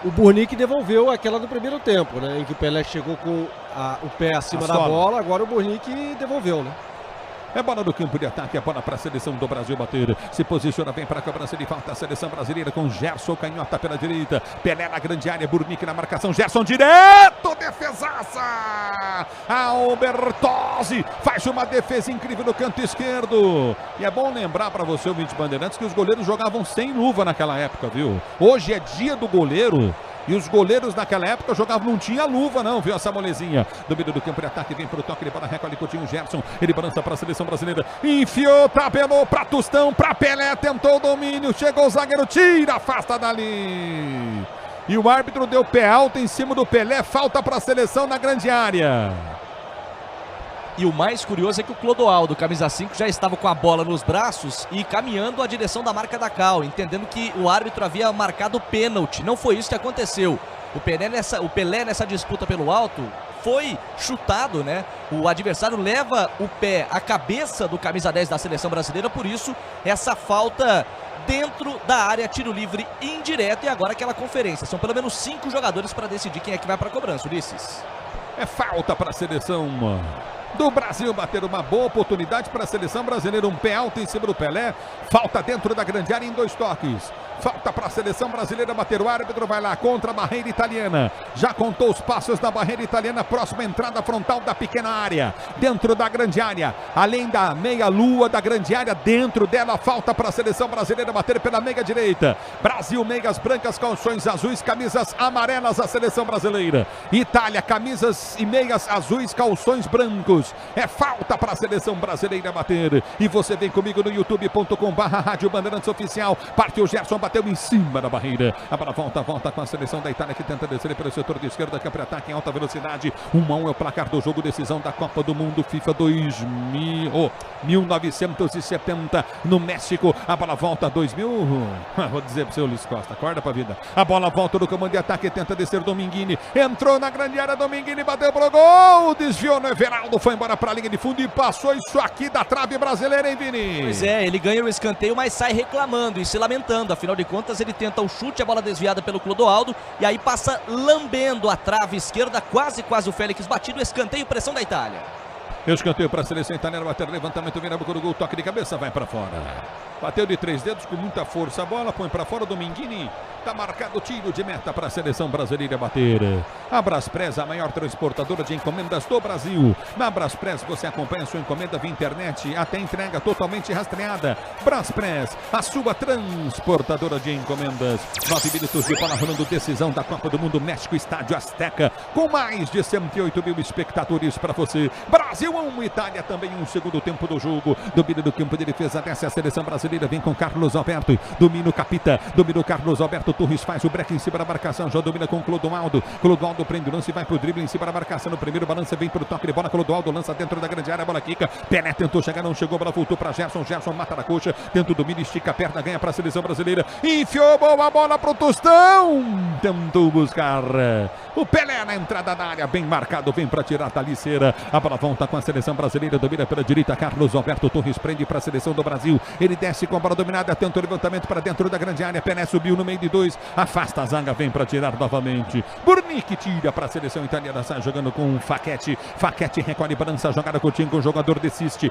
O Burnic devolveu aquela do primeiro tempo, né? Em que o Pelé chegou com o pé acima da bola. Agora o Burnic devolveu, né? É bola do campo de ataque, é bola para a seleção do Brasil bater. Se posiciona, vem para a cobrança de falta. A seleção brasileira com Gerson, canhota pela direita. Pelé na grande área, Burnic na marcação. Gerson direto, defesaça! Albertozzi faz uma defesa incrível no canto esquerdo. E é bom lembrar para você, ouvinte Bandeirantes, que os goleiros jogavam sem luva naquela época, viu? Hoje é dia do goleiro. E os goleiros naquela época jogavam, não tinha luva não, viu essa molezinha. Domínio do campo de ataque, vem para o toque de bola, recolhe Coutinho, Gerson, ele balança para a seleção brasileira, enfiou, tabelou para Tostão, para Pelé, tentou o domínio, chegou o zagueiro, tira, afasta dali. E o árbitro deu pé alto em cima do Pelé, falta para a seleção na grande área. E o mais curioso é que o Clodoaldo, camisa 5, já estava com a bola nos braços e caminhando a direção da marca da Cal, entendendo que o árbitro havia marcado pênalti. Não foi isso que aconteceu. O Pelé nessa disputa pelo alto foi chutado, né? O adversário leva o pé à cabeça do camisa 10 da seleção brasileira, por isso essa falta dentro da área, tiro livre indireto. E agora aquela conferência, são pelo menos 5 jogadores para decidir quem é que vai para a cobrança, Ulisses. É falta para a seleção do Brasil bater, uma boa oportunidade para a seleção brasileira, um pé alto em cima do Pelé, falta dentro da grande área em 2 toques. Falta para a seleção brasileira bater, o árbitro vai lá contra a barreira italiana. Já contou os passos da barreira italiana, próxima entrada frontal da pequena área, dentro da grande área, além da meia-lua da grande área, dentro dela, falta para a seleção brasileira bater pela meia direita. Brasil, meias brancas, calções azuis, camisas amarelas, a seleção brasileira. Itália, camisas e meias azuis, calções brancos. É falta para a seleção brasileira bater. E você vem comigo no youtube.com/Rádio Bandeirantes Oficial. Partiu o Gerson, bateu em cima da barreira. A bola volta com a seleção da Itália, que tenta descer pelo setor de esquerda, que abre ataque em alta velocidade. 1-1 é o placar do jogo, decisão da Copa do Mundo FIFA 1970 no México. A bola volta 2000. Vou dizer pro seu Luiz Costa, acorda pra vida. A bola volta do comando de ataque, tenta descer Dominguini. Entrou na grande área, Dominguini bateu pro gol. Desviou no Everaldo, foi embora pra linha de fundo e passou isso aqui da trave brasileira, hein, Vini? Pois é, ele ganha o escanteio, mas sai reclamando e se lamentando. Afinal de contas, ele tenta o chute, a bola desviada pelo Clodoaldo e aí passa lambendo a trave esquerda, quase o Félix batido, escanteio, pressão da Itália. Escanteio para a seleção italiana, bater levantamento, vira boca do gol, toque de cabeça, vai para fora. Bateu de 3 dedos com muita força a bola, põe para fora, Dominguini. Tá marcado o tiro de meta para a seleção brasileira bater. A Braspress, a maior transportadora de encomendas do Brasil. Na Braspress você acompanha sua encomenda via internet, até entrega totalmente rastreada. Braspress, a sua transportadora de encomendas. 9 minutos de bola rolando, decisão da Copa do Mundo, México, Estádio Azteca, com mais de 108 mil espectadores para você. Brasil 1, Itália também, um segundo tempo do jogo. Domina do campo de defesa, desce a seleção brasileira, vem com Carlos Alberto. Domina o Capita, domina o Carlos Alberto. Torres faz o break em cima da marcação, já domina com o Clodoaldo. Clodoaldo prende o lance, vai pro drible em cima da marcação. No primeiro balança, vem pro toque de bola. Clodoaldo lança dentro da grande área, a bola quica. Pelé tentou chegar, não chegou, a bola voltou para Gerson. Gerson mata na coxa, tenta o domínio, estica a perna, ganha para a seleção brasileira. Enfiou boa bola pro Tostão. Tentou buscar o Pelé na entrada da área, bem marcado, vem para tirar da liceira. A bola volta com a seleção brasileira, domina pela direita. Carlos Alberto Torres prende para a seleção do Brasil. Ele desce com a bola dominada, tenta o levantamento para dentro da grande área. Pelé subiu no meio de 2. Afasta a zaga, vem para tirar novamente. Burnic tira para a seleção italiana, sai jogando com Facchetti. Facchetti recolhe, balança a jogada curtinha com o jogador, desiste,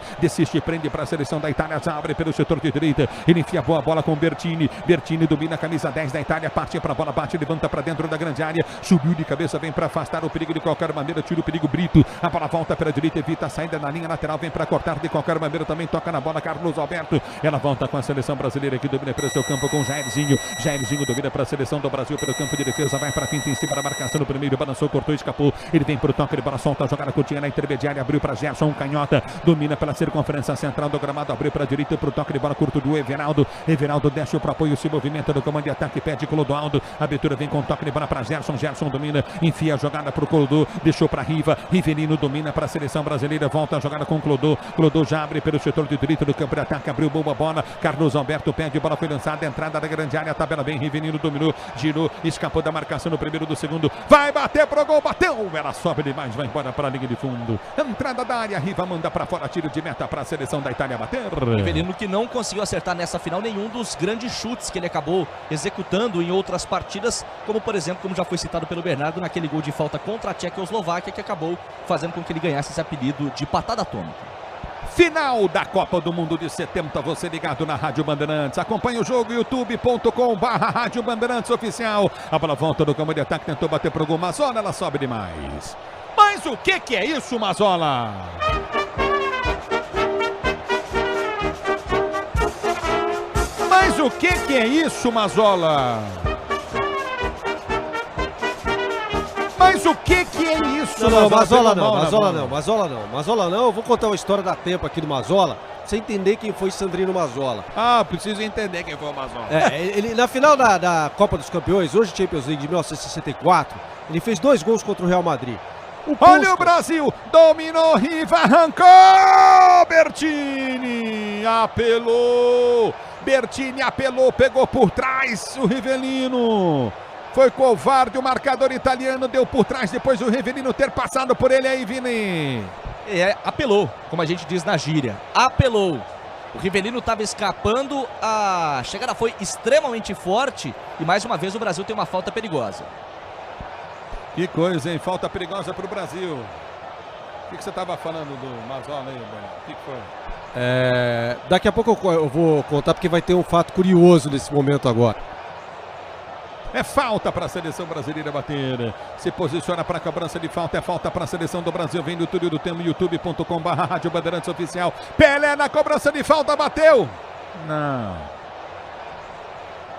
prende para a seleção da Itália, abre pelo setor de direita. Ele enfia boa bola com Bertini. Bertini domina a camisa 10 da Itália, parte para a bola, bate, levanta para dentro da grande área. Subiu de cabeça, vem para afastar o perigo de qualquer maneira, tira o perigo Brito. A bola volta pela direita, evita a saída na linha lateral, vem para cortar de qualquer maneira, também toca na bola Carlos Alberto. Ela volta com a seleção brasileira que domina pelo seu campo com Jairzinho. Jairzinho domina para a seleção do Brasil pelo campo de defesa, vai para a finta em cima da marcação no primeiro, balançou, cortou, escapou. Ele vem para o toque de bola, solta a jogada curtinha na intermediária, abriu para Gerson, canhota, domina pela circunferência central do gramado, abriu para a direita para o toque de bola curto do Everaldo. Everaldo desce para apoio, se movimenta no comando de ataque, pede Clodoaldo. Abertura vem com o toque de bola para Gerson. Gerson domina, enfia a jogada para o Clodô, deixou para Riva. Rivelino domina para a seleção brasileira, volta a jogada com o Clodô. Clodô já abre pelo setor de direita do campo de ataque, abriu boa bola. Carlos Alberto pede, bola foi lançada, entrada da grande área, tabela bem, Rivelino dominou, girou, escapou da marcação no primeiro do segundo, vai bater pro gol, bateu, ela sobe demais, vai embora para a linha de fundo, entrada da área, Riva manda para fora, tiro de meta para a seleção da Itália bater. Rivelino que não conseguiu acertar nessa final nenhum dos grandes chutes que ele acabou executando em outras partidas, como por exemplo, como já foi citado pelo Bernardo, naquele gol de falta contra a Tchecoslováquia, que acabou fazendo com que ele ganhasse esse apelido de patada atômica. Final da Copa do Mundo de 70, você ligado na Rádio Bandeirantes. Acompanhe o jogo, youtube.com/Rádio Bandeirantes Oficial. A bola volta do campo de ataque, tentou bater pro gol, Mazzola, ela sobe demais. Mas o que é isso, Mazzola? Mas o que é isso, Mazzola? Mas o que é isso? Não, Mazzola não. Eu vou contar uma história da tempo aqui do Mazzola, pra você entender quem foi Sandrino Mazzola. Ah, preciso entender quem foi o Mazzola. Ele na final da Copa dos Campeões, hoje Champions League de 1964, ele fez 2 gols contra o Real Madrid. Olha o Brasil, dominou, Riva, arrancou, Bertini apelou, pegou por trás o Rivelino. Foi covarde o marcador italiano, deu por trás depois do Rivelino ter passado por ele aí, Vini. Apelou, como a gente diz na gíria. Apelou. O Rivelino estava escapando, a chegada foi extremamente forte e mais uma vez o Brasil tem uma falta perigosa. Que coisa, hein? Falta perigosa para o Brasil. O que você estava falando do Mazzola aí, Bruno? O que foi? Daqui a pouco eu vou contar porque vai ter um fato curioso nesse momento agora. É falta para a seleção brasileira bater. Se posiciona para a cobrança de falta. É falta para a seleção do Brasil. Vem do Túlio do Tempo, youtube.com/Rádio Bandeirantes Oficial. Pelé na cobrança de falta, bateu. Não.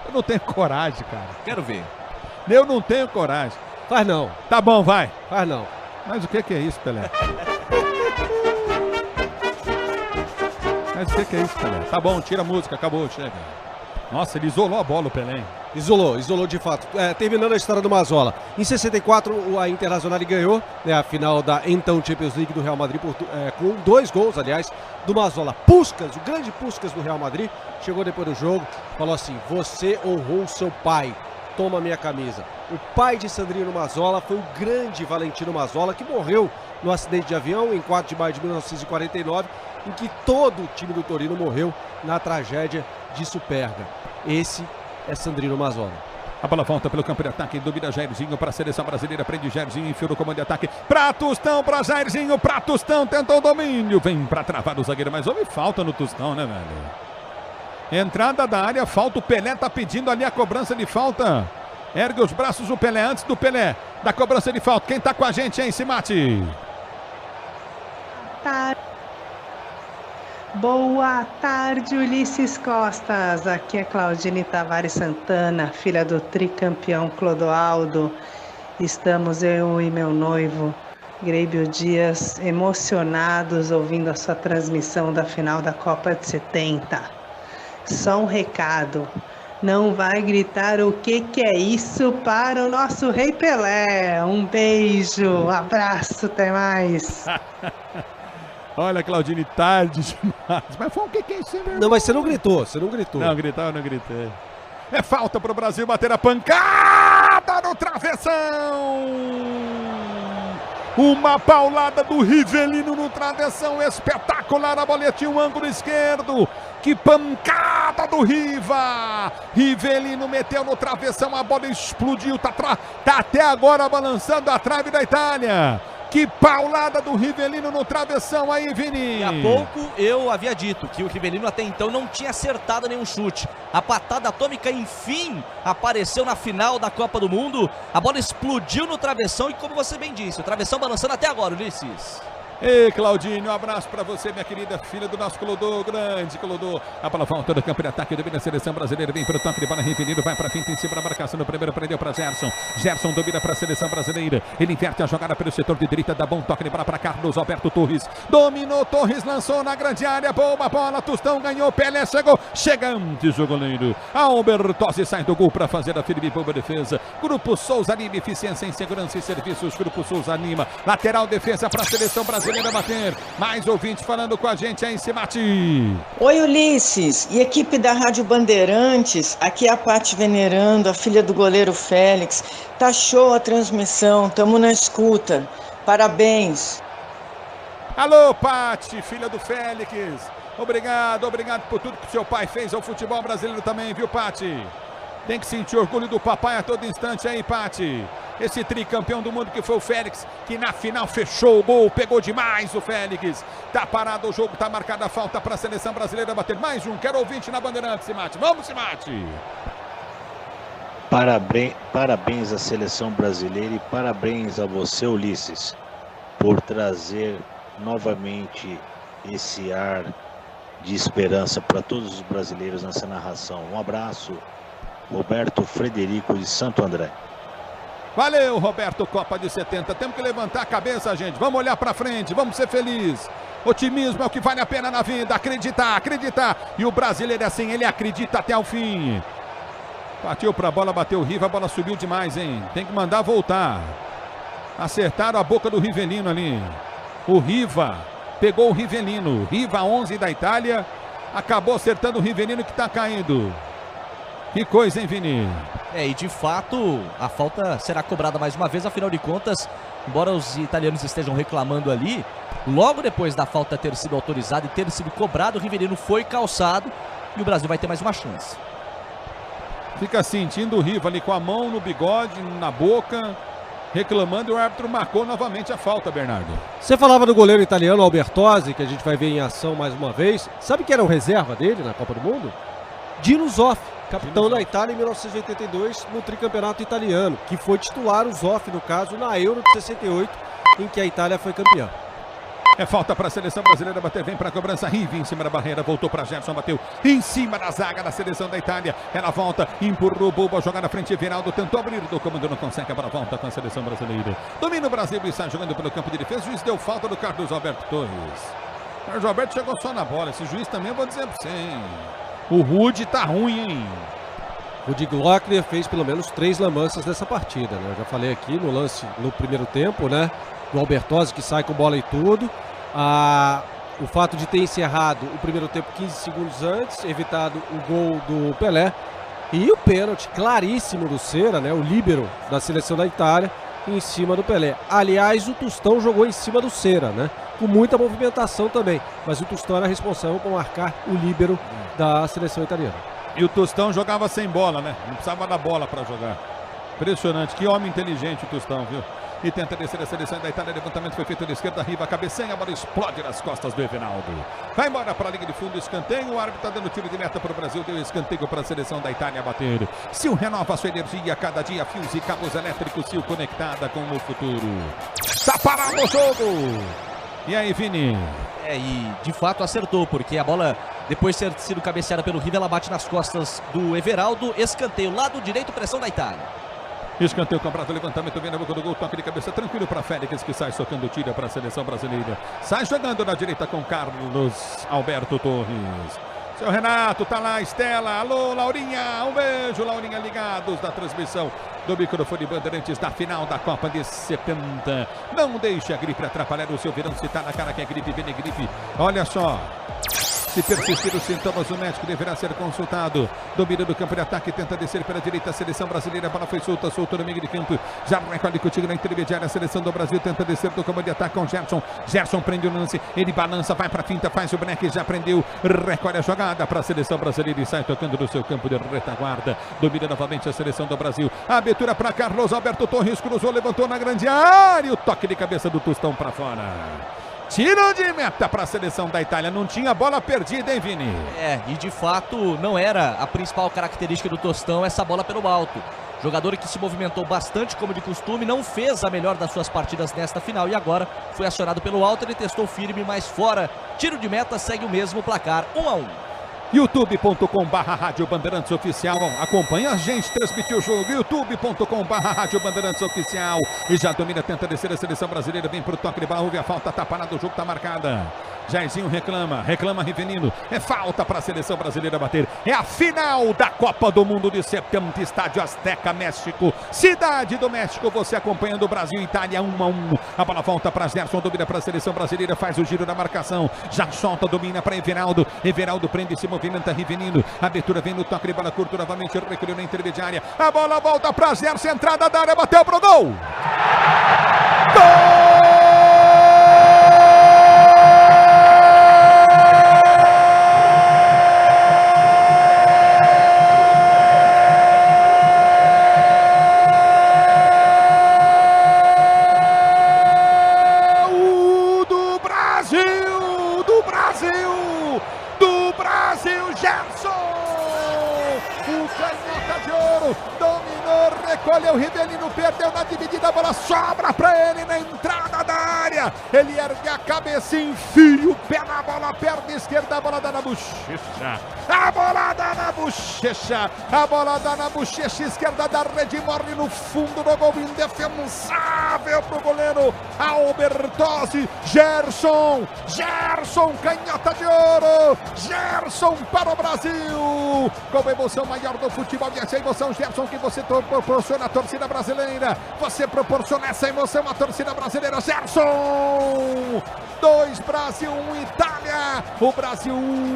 Eu não tenho coragem, cara. Quero ver. Eu não tenho coragem. Faz não. Tá bom, vai. Faz não. Mas o que é isso, Pelé? Mas o que é isso, Pelé? Tá bom, tira a música, acabou, chega. Nossa, ele isolou a bola, o Pelé, hein? Isolou de fato. Terminando a história do Mazzola. Em 64, a Internacional ganhou, né, a final da então Champions League do Real Madrid com 2 gols, aliás, do Mazzola. Puskás, o grande Puskás do Real Madrid, chegou depois do jogo, falou assim: você honrou seu pai, toma minha camisa. O pai de Sandrino Mazzola foi o grande Valentino Mazzola, que morreu no acidente de avião em 4 de maio de 1949, em que todo o time do Torino morreu na tragédia de Superga. Esse é Sandrino Mazzola. A bola volta pelo campo de ataque, duvida Jairzinho para a seleção brasileira, prende Jairzinho, enfiou no comando de ataque, pra Tostão, para Jairzinho, pra Tostão, tentou o domínio, vem para travar o zagueiro, mas houve falta no Tostão, né, velho? Entrada da área, falta, o Pelé tá pedindo ali a cobrança de falta, ergue os braços o Pelé, antes do Pelé, da cobrança de falta, quem tá com a gente, hein, Simate? Boa tarde, Ulisses Costas. Aqui é Claudine Tavares Santana, filha do tricampeão Clodoaldo. Estamos eu e meu noivo, Greibio Dias, emocionados ouvindo a sua transmissão da final da Copa de 70. Só um recado, não vai gritar o que é isso para o nosso Rei Pelé. Um beijo, abraço, até mais. Olha, Claudine, tarde demais. Mas foi o que é isso, meu? Não, mas você não gritou, você não gritou. Não, gritar eu não gritei. É falta para o Brasil bater a pancada no travessão. Uma paulada do Rivelino no travessão, espetacular, a bola tinha um ângulo esquerdo. Que pancada do Riva! Rivelino meteu no travessão, a bola explodiu, tá até agora balançando a trave da Itália. Que paulada do Rivelino no travessão aí, Vini. E há pouco eu havia dito que o Rivelino até então não tinha acertado nenhum chute. A patada atômica, enfim, apareceu na final da Copa do Mundo. A bola explodiu no travessão e, como você bem disse, o travessão balançando até agora, Ulisses. Ei, Claudinho, um abraço pra você, minha querida filha do nosso Clodô, grande Clodô. A bola volta do campo de ataque, domina a seleção brasileira, vem pro toque de bola, Rivelino vai pra finta em cima da marcação no primeiro, prendeu pra Gerson. Gerson domina pra seleção brasileira, ele inverte a jogada pelo setor de direita, dá bom toque de bola pra Carlos Alberto Torres. Dominou, Torres lançou na grande área, boa bola, Tostão ganhou, Pelé chegou, chega antes o goleiro. Albertozzi sai do gol pra fazer a firme boa defesa. Grupo Souza anima, eficiência em segurança e serviços, Grupo Souza anima, lateral defesa pra seleção brasileira bater. Mais ouvinte falando com a gente aí, Simati. Oi, Ulisses e equipe da Rádio Bandeirantes, aqui é a Paty Venerando, a filha do goleiro Félix. Tá show a transmissão, tamo na escuta, parabéns. Alô, Paty, filha do Félix, obrigado por tudo que seu pai fez ao futebol brasileiro também, viu, Paty? Tem que sentir orgulho do papai a todo instante aí, Paty. Esse tricampeão do mundo que foi o Félix, que na final fechou o gol, pegou demais o Félix. Tá parado o jogo, tá marcada a falta para a seleção brasileira bater mais um. Quero ouvinte na Bandeirantes, Simati. Vamos, Simati. Parabéns à seleção brasileira e parabéns a você, Ulisses, por trazer novamente esse ar de esperança para todos os brasileiros nessa narração. Um abraço, Roberto Frederico de Santo André. Valeu, Roberto, Copa de 70. Temos que levantar a cabeça, gente. Vamos olhar para frente, vamos ser felizes. Otimismo é o que vale a pena na vida. Acreditar. E o brasileiro é assim, ele acredita até o fim. Partiu pra bola, bateu o Riva, a bola subiu demais, hein? Tem que mandar voltar. Acertaram a boca do Rivelino ali. O Riva pegou o Rivelino. Riva 11 da Itália. Acabou acertando o Rivelino que tá caindo. Que coisa, hein, Vini? E de fato, a falta será cobrada mais uma vez, afinal de contas, embora os italianos estejam reclamando ali, logo depois da falta ter sido autorizada e ter sido cobrado, o Rivelino foi calçado e o Brasil vai ter mais uma chance. Fica sentindo o Riva ali com a mão no bigode, na boca, reclamando, e o árbitro marcou novamente a falta, Bernardo. Você falava do goleiro italiano Albertozzi, que a gente vai ver em ação mais uma vez. Sabe quem era o reserva dele na Copa do Mundo? Dino Zoff, capitão da Itália em 1982 no tricampeonato italiano, que foi titular, o Zoff no caso, na Euro de 68, em que a Itália foi campeã. É falta para a seleção brasileira bater, vem para a cobrança, Rive em cima da barreira, voltou para Gerson, bateu em cima da zaga da seleção da Itália, ela volta, empurrou, boba, jogar na frente, Everaldo tentou abrir, do comando não consegue, a bola volta com a seleção brasileira. Domina o Brasil e sai jogando pelo campo de defesa, o juiz deu falta do Carlos Alberto Torres. O Carlos Alberto chegou só na bola, esse juiz também eu vou dizer para você, hein? O Rudy tá ruim, hein? Rudi Glockner fez pelo menos 3 lambanças nessa partida, né? Eu já falei aqui no lance no primeiro tempo, né? Do Albertozzi que sai com bola e tudo. O fato de ter encerrado o primeiro tempo 15 segundos antes, evitado o gol do Pelé. E o pênalti claríssimo do Cera, né? O líbero da seleção da Itália em cima do Pelé. Aliás, o Tostão jogou em cima do Cera, né? Com muita movimentação também. Mas o Tostão era responsável por marcar o líbero da seleção italiana. E o Tostão jogava sem bola, né? Não precisava da bola para jogar. Impressionante, que homem inteligente o Tostão, viu? E tenta descer a seleção da Itália, levantamento foi feito da esquerda, Riva, cabeçanha, a bola explode nas costas do Everaldo. Vai embora para a linha de fundo, escanteio, o árbitro está dando tiro de meta para o Brasil, deu escanteio para a seleção da Itália bater. Sil renova sua energia, cada dia fios e cabos elétricos, Sil conectada com o futuro. Tá parado o jogo! E aí, Vini? E de fato acertou, porque a bola, depois de ter sido cabeceada pelo Riva, ela bate nas costas do Everaldo, escanteio, lado direito, pressão da Itália. Escanteio cobrado, levantamento, vem na boca do gol, toque de cabeça tranquilo para Félix, que sai socando tira para a seleção brasileira. Sai jogando na direita com Carlos Alberto Torres. Seu Renato, tá lá, Estela, alô, Laurinha, um beijo, Laurinha, ligados da transmissão do microfone Bandeirantes da final da Copa de 70. Não deixe a gripe atrapalhar o seu verão, se tá na cara que é gripe, vem gripe. Olha só. Se persistir os sintomas, o médico deverá ser consultado. Domina do campo de ataque, tenta descer pela direita. A seleção brasileira, a bola foi solta, soltou no meio de campo. Já recolhe contigo na intermediária. A seleção do Brasil tenta descer do campo de ataque com Gerson. Gerson prende o lance, ele balança, vai pra finta, faz o break, já prendeu. Recolhe a jogada para a seleção brasileira e sai tocando do seu campo de retaguarda. Domina novamente a seleção do Brasil. A abertura para Carlos Alberto Torres, cruzou, levantou na grande área. O toque de cabeça do Tostão para fora. Tiro de meta para a seleção da Itália. Não tinha bola perdida, hein, Vini? E de fato não era a principal característica do Tostão essa bola pelo alto. Jogador que se movimentou bastante como de costume, não fez a melhor das suas partidas nesta final e agora foi acionado pelo alto. Ele testou firme, mas fora. Tiro de meta, segue o mesmo placar, 1-1. youtube.com/Rádio Bandeirantes Oficial. Acompanha a gente transmitir o jogo. youtube.com/Rádio Bandeirantes Oficial. E já domina, tenta descer a seleção brasileira. Vem pro toque de bola, houve a falta, tá parado, o jogo tá marcada. Jairzinho reclama Rivelino. É falta para a seleção brasileira bater. É a final da Copa do Mundo de 70, Estádio Azteca, México. Cidade do México, você acompanhando o Brasil e Itália 1-1. A bola volta para Gerson, domina para a seleção brasileira, faz o giro da marcação. Já solta, domina para Everaldo. Everaldo prende, se movimenta, Rivelino. Abertura vem no toque de bola curto, novamente recolheu na intermediária. A bola volta para Gerson, entrada da área, bateu pro gol. Gol! Recolheu, Rivelino perdeu na dividida, a bola sobra para ele na entrada da área. Ele ergue a cabeça, enfia o pé na bola, perna esquerda, a bola dá na bochecha. A bola dá na bochecha. A bola dá na bochecha esquerda da rede, morre no fundo do gol, indefensável pro goleiro Albertozzi. Gerson, canhota de ouro. Gerson para o Brasil. Com a emoção maior do futebol, e essa emoção, Gerson, que você proporciona a torcida brasileira. Você proporciona essa emoção à torcida brasileira, Gerson! 2, Brasil 1, Itália. O Brasil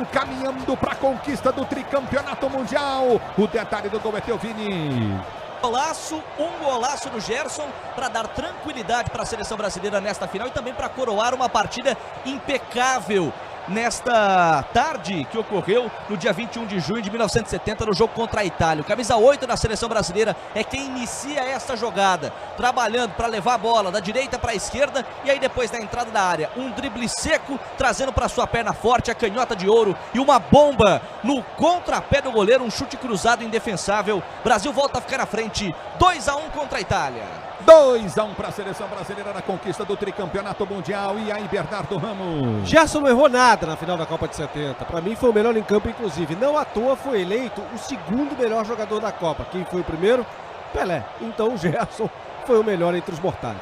caminhando para a conquista do tricampeonato mundial. O detalhe do gol é teu, Vini. Um golaço do Gerson para dar tranquilidade para a seleção brasileira nesta final e também para coroar uma partida impecável nesta tarde que ocorreu no dia 21 de junho de 1970 no jogo contra a Itália. O camisa 8 da seleção brasileira é quem inicia essa jogada, trabalhando para levar a bola da direita para a esquerda e aí depois da entrada da área, um drible seco, trazendo para sua perna forte a canhota de ouro e uma bomba no contrapé do goleiro, um chute cruzado indefensável. Brasil volta a ficar na frente, 2-1 contra a Itália. 2-1 para a seleção brasileira na conquista do tricampeonato mundial. E aí, Bernardo Ramos? Gerson não errou nada na final da Copa de 70. Para mim foi o melhor em campo, inclusive. Não à toa foi eleito o segundo melhor jogador da Copa. Quem foi o primeiro? Pelé. Então o Gerson foi o melhor entre os mortais.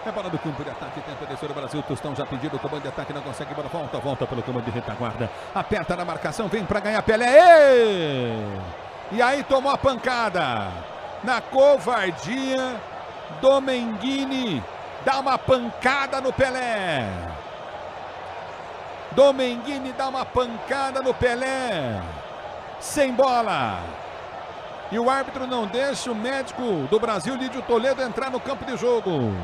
É bola do campo de ataque, tenta descer o Brasil. Tostão já pediu o comando de ataque, não consegue bola. Volta pelo comando de retaguarda. Aperta na marcação, vem para ganhar Pelé. E aí tomou a pancada. Na covardia, Domenghini dá uma pancada no Pelé. Domenghini dá uma pancada no Pelé. Sem bola. E o árbitro não deixa o médico do Brasil, Lídio Toledo, entrar no campo de jogo.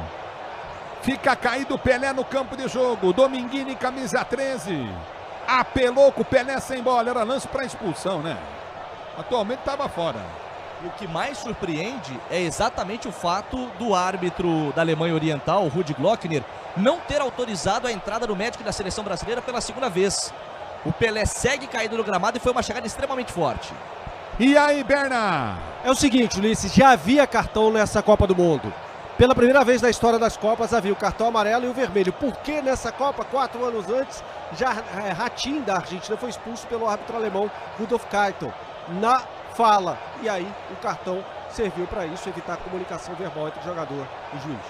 Fica caído o Pelé no campo de jogo. Domenghini, camisa 13. Apelou com o Pelé sem bola. Era lance para expulsão, né? Atualmente estava fora. E o que mais surpreende é exatamente o fato do árbitro da Alemanha Oriental, Rudi Glockner, não ter autorizado a entrada do médico da seleção brasileira pela segunda vez. O Pelé segue caído no gramado e foi uma chegada extremamente forte. E aí, Berna? É o seguinte, Ulisses, já havia cartão nessa Copa do Mundo. Pela primeira vez na história das Copas havia o cartão amarelo e o vermelho. Por que nessa Copa, 4 anos antes, já Ratinho da Argentina foi expulso pelo árbitro alemão Rudolf Keitel na fala? E aí o cartão serviu para isso, evitar a comunicação verbal entre jogador e juiz.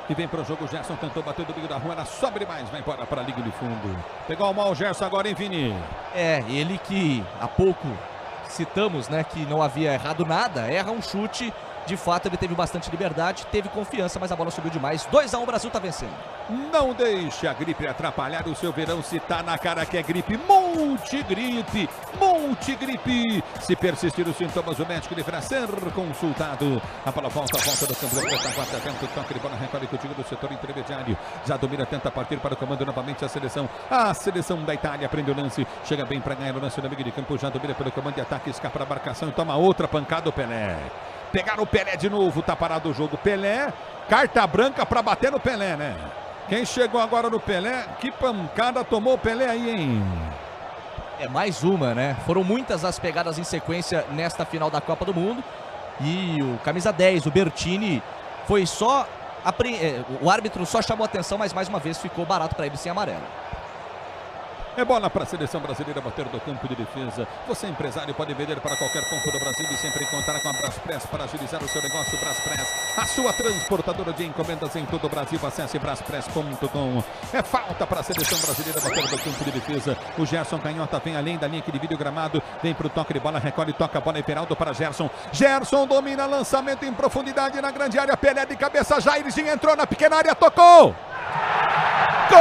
E vem para o jogo, o Gerson tentou bater do bico da rua, era sobre mais, vai embora para a Liga de Fundo. Pegou mal o Gerson agora, hein, Vini? É, ele que há pouco citamos, né, que não havia errado nada, erra um chute. De fato, ele teve bastante liberdade, teve confiança, mas a bola subiu demais. 2-1, o Brasil tá vencendo. Não deixe a gripe atrapalhar o seu verão. Se tá na cara que é gripe, Multigripe. Multigripe. Se persistir os sintomas, o médico deverá ser consultado. A bola volta do campo da retaguarda, vento, toque de bola, recolhe contigo do setor intermediário. Já domina, tenta partir para o comando novamente a seleção. A seleção da Itália prende o lance, chega bem para ganhar o lance no meio de campo, já domina pelo comando de ataque, escapa da marcação e toma outra pancada o Pelé. Pegaram o Pelé de novo, tá parado o jogo. Pelé, carta branca para bater no Pelé, né? Quem chegou agora no Pelé, que pancada tomou o Pelé aí, hein? É mais uma, né? Foram muitas as pegadas em sequência nesta final da Copa do Mundo. E o camisa 10, o Bertini, foi só... O árbitro só chamou atenção, mas mais uma vez ficou barato para ele sem amarelo. É bola para a seleção brasileira bater do campo de defesa. Você, empresário, pode vender para qualquer ponto do Brasil e sempre encontrar com a Braspress para agilizar o seu negócio. Braspress, a sua transportadora de encomendas em todo o Brasil. Acesse braspress.com. É falta para a seleção brasileira bater do campo de defesa. O Gerson Canhota vem além da linha que divide o gramado. Vem para o toque de bola, recolhe, toca a bola e Peraldo para Gerson. Gerson domina, lançamento em profundidade na grande área. Pelé de cabeça, Jairzinho entrou na pequena área, tocou. Gol!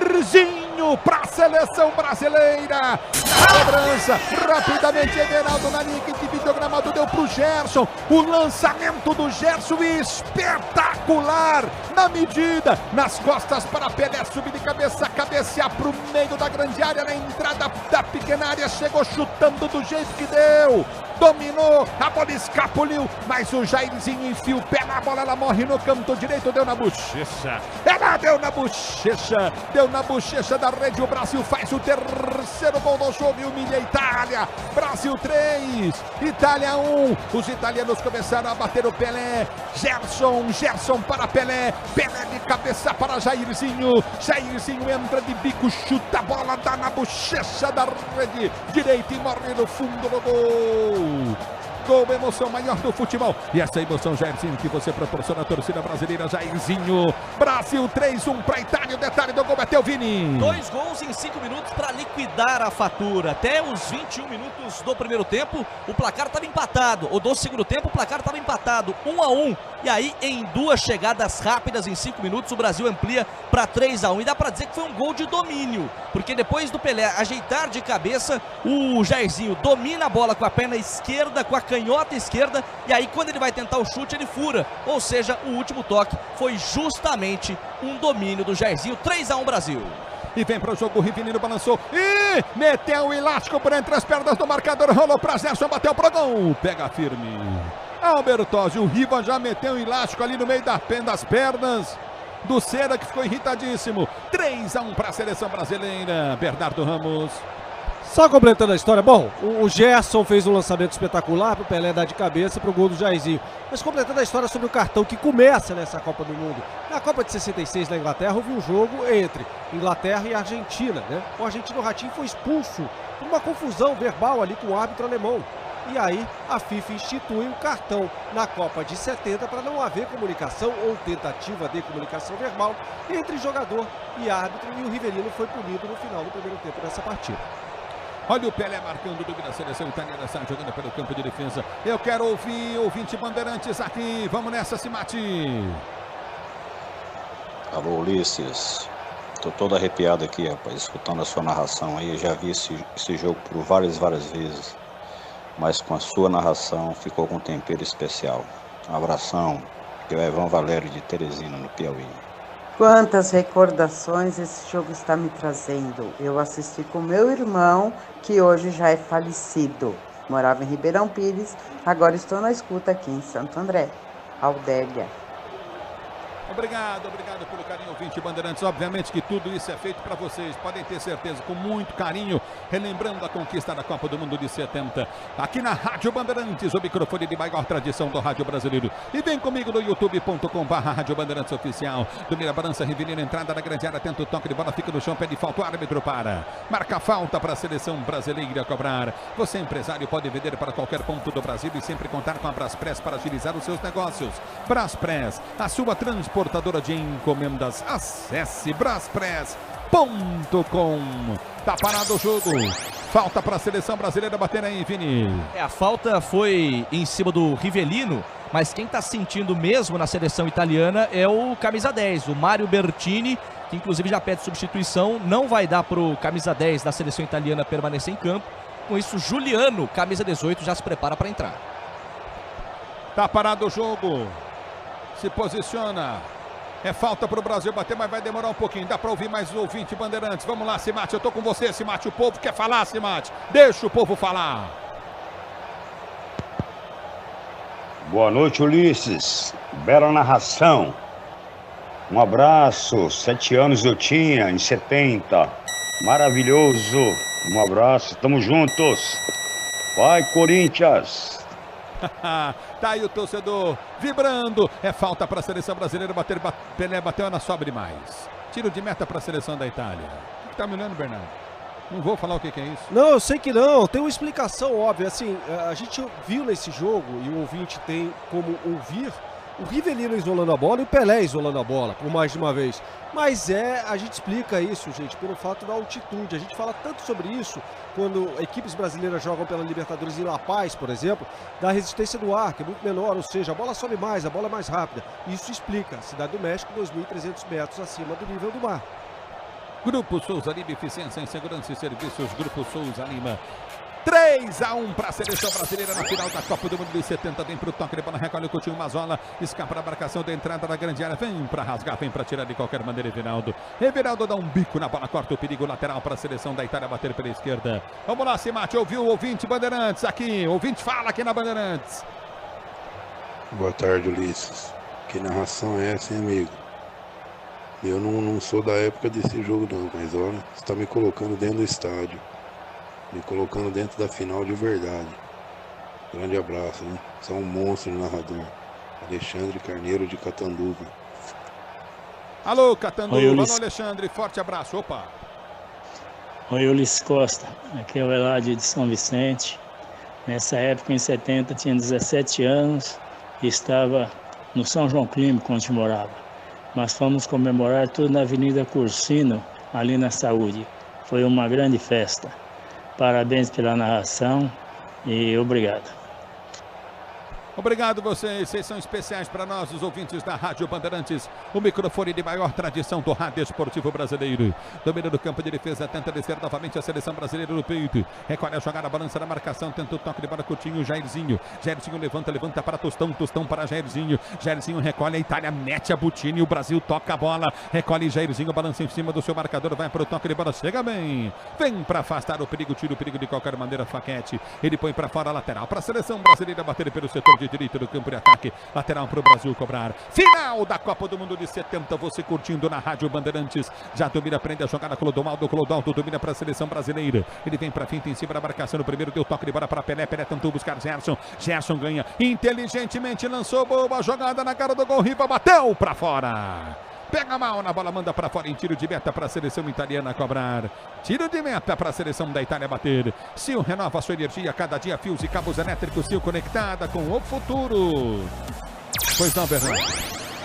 Jairzinho para a seleção brasileira. Na cobrança, rapidamente Everaldo na linha que divide o gramado, deu para o Gerson. O lançamento do Gerson espetacular na medida, nas costas para Pelé, subir de cabeça, cabecear para o meio da grande área, na entrada da pequena área, chegou chutando do jeito que deu. Dominou, a bola escapuliu, mas o Jairzinho enfia o pé na bola, ela morre no canto direito, deu na bochecha. Ela deu na bochecha da rede. O Brasil faz o terceiro gol do jogo e humilha a Itália. Brasil 3, Itália 1. Os italianos começaram a bater o Pelé. Gerson para Pelé. Pelé de cabeça para Jairzinho. Jairzinho entra de bico, chuta a bola, dá na bochecha da rede direita e morre no fundo do gol. Gol, emoção maior do futebol. E essa emoção, Jairzinho, que você proporciona à torcida brasileira. Jairzinho, Brasil 3-1 para a Itália. O detalhe do gol é teu, Vini. 2 gols em 5 minutos para liquidar a fatura. Até os 21 minutos do primeiro tempo, o placar estava empatado. Ou do segundo tempo, o placar estava empatado, 1-1. E aí, em 2 chegadas rápidas em 5 minutos, o Brasil amplia para 3-1. E dá para dizer que foi um gol de domínio, porque depois do Pelé ajeitar de cabeça, o Jairzinho domina a bola com a perna esquerda, com a canhota esquerda, e aí quando ele vai tentar o chute, ele fura. Ou seja, o último toque foi justamente um domínio do Jairzinho. 3-1 Brasil. E vem para o jogo, o Rivelino balançou e meteu o elástico por entre as pernas do marcador, rolou para Gerson, bateu pro gol, pega firme. Albertozzi, o Riva já meteu o elástico ali no meio das pernas do Cera, que ficou irritadíssimo. 3-1 para a seleção brasileira. Bernardo Ramos. Só completando a história, bom, o Gerson fez um lançamento espetacular para o Pelé dar de cabeça para o gol do Jairzinho. Mas completando a história sobre o cartão que começa nessa Copa do Mundo. Na Copa de 66 na Inglaterra houve um jogo entre Inglaterra e Argentina, né? O argentino Ratinho foi expulso por uma confusão verbal ali com o árbitro alemão. E aí a FIFA institui um cartão na Copa de 70 para não haver comunicação ou tentativa de comunicação verbal entre jogador e árbitro, e o Rivelino foi punido no final do primeiro tempo dessa partida. Olha o Pelé marcando o dúvida da seleção italiana, está jogando pelo campo de defesa. Eu quero ouvir ouvinte Bandeirantes aqui. Vamos nessa, Cimati. Alô, Ulisses. Tô todo arrepiado aqui, rapaz, escutando a sua narração aí. Eu já vi esse jogo por várias vezes, mas com a sua narração ficou com um tempero especial. Um abração, que é o Evan Valério de Teresina, no Piauí. Quantas recordações esse jogo está me trazendo. Eu assisti com meu irmão, que hoje já é falecido. Morava em Ribeirão Pires, agora estou na escuta aqui em Santo André. Aldélia. Obrigado pelo carinho, ouvinte Bandeirantes. Obviamente que tudo isso é feito para vocês, podem ter certeza, com muito carinho, relembrando a conquista da Copa do Mundo de 70. Aqui na Rádio Bandeirantes, o microfone de maior tradição do rádio brasileiro. E vem comigo no youtube.com/Rádio Bandeirantes Oficial. Domina, balança, Rivelino, entrada na grande área, tenta o toque de bola, fica no chão, pede falta, o árbitro para. Marca falta para a seleção brasileira cobrar. Você, empresário, pode vender para qualquer ponto do Brasil e sempre contar com a Braspress para agilizar os seus negócios. Braspress, a sua transportadora de encomendas. Acesse braspress.com. Tá parado o jogo. Falta para a seleção brasileira bater aí, Vini. A falta foi em cima do Rivelino, mas quem tá sentindo mesmo na seleção italiana é o camisa 10, o Mário Bertini, que inclusive já pede substituição. Não vai dar pro camisa 10 da seleção italiana permanecer em campo. Com isso, Juliano, camisa 18, já se prepara para entrar. Tá parado o jogo. Se posiciona. É falta para o Brasil bater, mas vai demorar um pouquinho. Dá para ouvir mais o ouvinte Bandeirantes. Vamos lá, Cimati. Eu tô com você, Cimati. O povo quer falar, Cimati. Deixa o povo falar. Boa noite, Ulisses. Bela narração. Um abraço. 7 anos eu tinha, em 70. Maravilhoso. Um abraço. Tamo juntos. Vai, Corinthians. Tá aí o torcedor vibrando. É falta para a seleção brasileira bater. Pelé bateu, na sobra demais. Tiro de meta para a seleção da Itália. O que tá me olhando, Bernardo? Não vou falar o que é isso. Não, eu sei que não. Tem uma explicação óbvia. Assim, a gente viu nesse jogo, e o ouvinte tem como ouvir, o Rivelino isolando a bola e o Pelé isolando a bola, por mais de uma vez. Mas a gente explica isso, gente, pelo fato da altitude. A gente fala tanto sobre isso quando equipes brasileiras jogam pela Libertadores em La Paz, por exemplo, da resistência do ar, que é muito menor, ou seja, a bola sobe mais, a bola é mais rápida. Isso explica a Cidade do México 2.300 metros acima do nível do mar. Grupo Souza Lima, eficiência em segurança e serviços. Grupo Souza Lima. 3-1 para a seleção brasileira na final da Copa do Mundo de 70. Vem para o toque de bola, recolhe o Coutinho Mazola, escapa da marcação da entrada da grande área, vem para rasgar, vem para tirar de qualquer maneira Everaldo. Everaldo dá um bico na bola, corta o perigo lateral para a seleção da Itália bater pela esquerda. Vamos lá, Cimati, ouviu o ouvinte Bandeirantes aqui, ouvinte fala aqui na Bandeirantes. Boa tarde, Ulisses. Que narração é essa, hein, amigo? Eu não sou da época desse jogo não, mas olha, você está me colocando dentro do estádio. Me colocando dentro da final de verdade. Grande abraço, né? Você é um monstro de narrador. Alexandre Carneiro de Catanduva. Alô, Catanduva. Alô, Alexandre. Forte abraço. Opa. Oi, Ulisses Costa. Aqui é o Eladio de São Vicente. Nessa época, em 70, tinha 17 anos e estava no São João Clínico, onde morava. Mas fomos comemorar tudo na Avenida Cursino, ali na Saúde. Foi uma grande festa. Parabéns pela narração e obrigado. Obrigado vocês são especiais para nós, os ouvintes da Rádio Bandeirantes, o microfone de maior tradição do rádio esportivo brasileiro. Domina do campo de defesa, tenta descer novamente a seleção brasileira no peito. Recolhe a jogada, balança na marcação, tenta o toque de bola curtinho, Jairzinho. Jairzinho levanta para Tostão, Tostão para Jairzinho. Jairzinho recolhe, a Itália mete a Butini, o Brasil toca a bola, recolhe Jairzinho, balança em cima do seu marcador, vai para o toque de bola, chega bem. Vem para afastar o perigo, tira o perigo de qualquer maneira, Faquete. Ele põe para fora a lateral, para a seleção brasileira bater pelo setor de direita do campo de ataque, lateral para o Brasil cobrar. Final da Copa do Mundo de 70, você curtindo na Rádio Bandeirantes. Já domina, prende a jogada, Clodoaldo domina para a seleção brasileira. Ele vem para finta em cima da marcação no primeiro, deu toque de bola para Pelé, Pelé tentou buscar Gerson, Gerson ganha, inteligentemente lançou boa jogada na cara do gol, Riva bateu para fora. Pega mal na bola, manda para fora em tiro de meta para a seleção italiana cobrar. Tiro de meta para a seleção da Itália bater. Sil renova sua energia, cada dia fios e cabos elétricos, Sil conectada com o futuro. Pois não, Bernardo.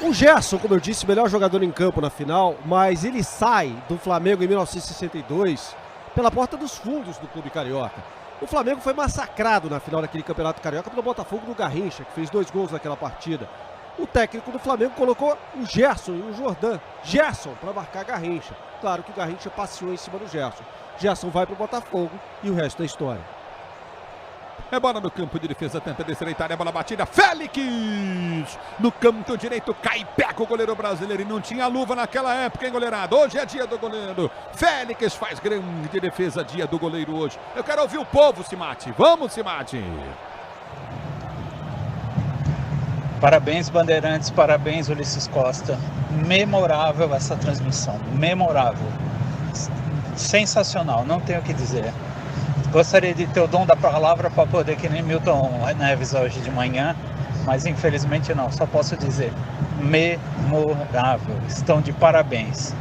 O Gerson, como eu disse, melhor jogador em campo na final, mas ele sai do Flamengo em 1962 pela porta dos fundos do Clube Carioca. O Flamengo foi massacrado na final daquele Campeonato Carioca pelo Botafogo do Garrincha, que fez 2 gols naquela partida. O técnico do Flamengo colocou o Gerson e o Jordan. Gerson para marcar Garrincha. Claro que o Garrincha passeou em cima do Gerson. Gerson vai para o Botafogo e o resto é história. É bola no campo de defesa, tenta descer a Itália, bola batida, Félix! No canto direito, cai, pega o goleiro brasileiro e não tinha luva naquela época, hein, goleirado? Hoje é dia do goleiro. Félix faz grande defesa, dia do goleiro hoje. Eu quero ouvir o povo, Simate. Vamos, Simate! Parabéns, Bandeirantes, parabéns, Ulisses Costa. Memorável essa transmissão, memorável. Sensacional, não tenho o que dizer. Gostaria de ter o dom da palavra para poder, que nem Milton Neves hoje de manhã, mas infelizmente não, só posso dizer memorável. Estão de parabéns.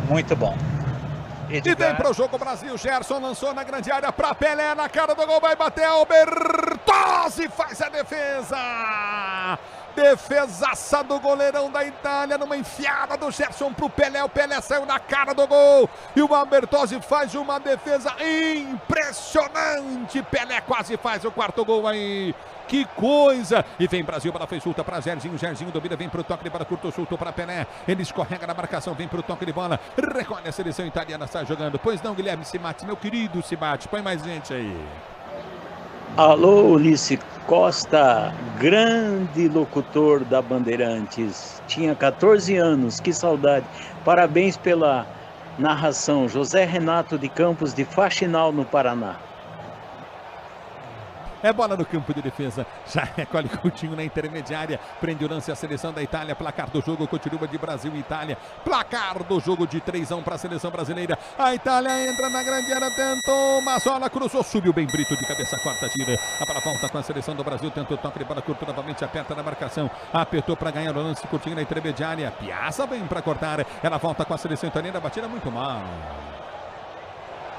Muito bom. Edgar. E vem para o jogo Brasil, Gerson lançou na grande área para Pelé, na cara do gol, vai bater Albertozzi, faz a defesa. Defesaça do goleirão da Itália, numa enfiada do Gerson pro Pelé, o Pelé saiu na cara do gol e o Albertozzi faz uma defesa impressionante. Pelé quase faz o 4º gol aí. Que coisa! E vem Brasil, bola foi solta para Jairzinho, Jairzinho domina, vem pro toque de bola curto, soltou para Pelé, ele escorrega na marcação, vem pro toque de bola, recolhe a seleção italiana, sai jogando. Pois não, Guilherme Simati, meu querido Simati, põe mais gente aí. Alô, Ulisses Costa, grande locutor da Bandeirantes, tinha 14 anos, que saudade, parabéns pela narração, José Renato de Campos de Faxinal, no Paraná. É bola no campo de defesa, já recolhe Coutinho na intermediária, prende o lance a seleção da Itália, placar do jogo continua de Brasil e Itália, placar do jogo de 3-1 para a seleção brasileira. A Itália entra na grande área, tentou, Mazzola cruzou, subiu bem Brito de cabeça, quarta tira, a bola volta com a seleção do Brasil, tentou o toque de bola curto, novamente aperta na marcação, apertou para ganhar o lance, Coutinho na intermediária, Piazza vem para cortar, ela volta com a seleção italiana, batida muito mal.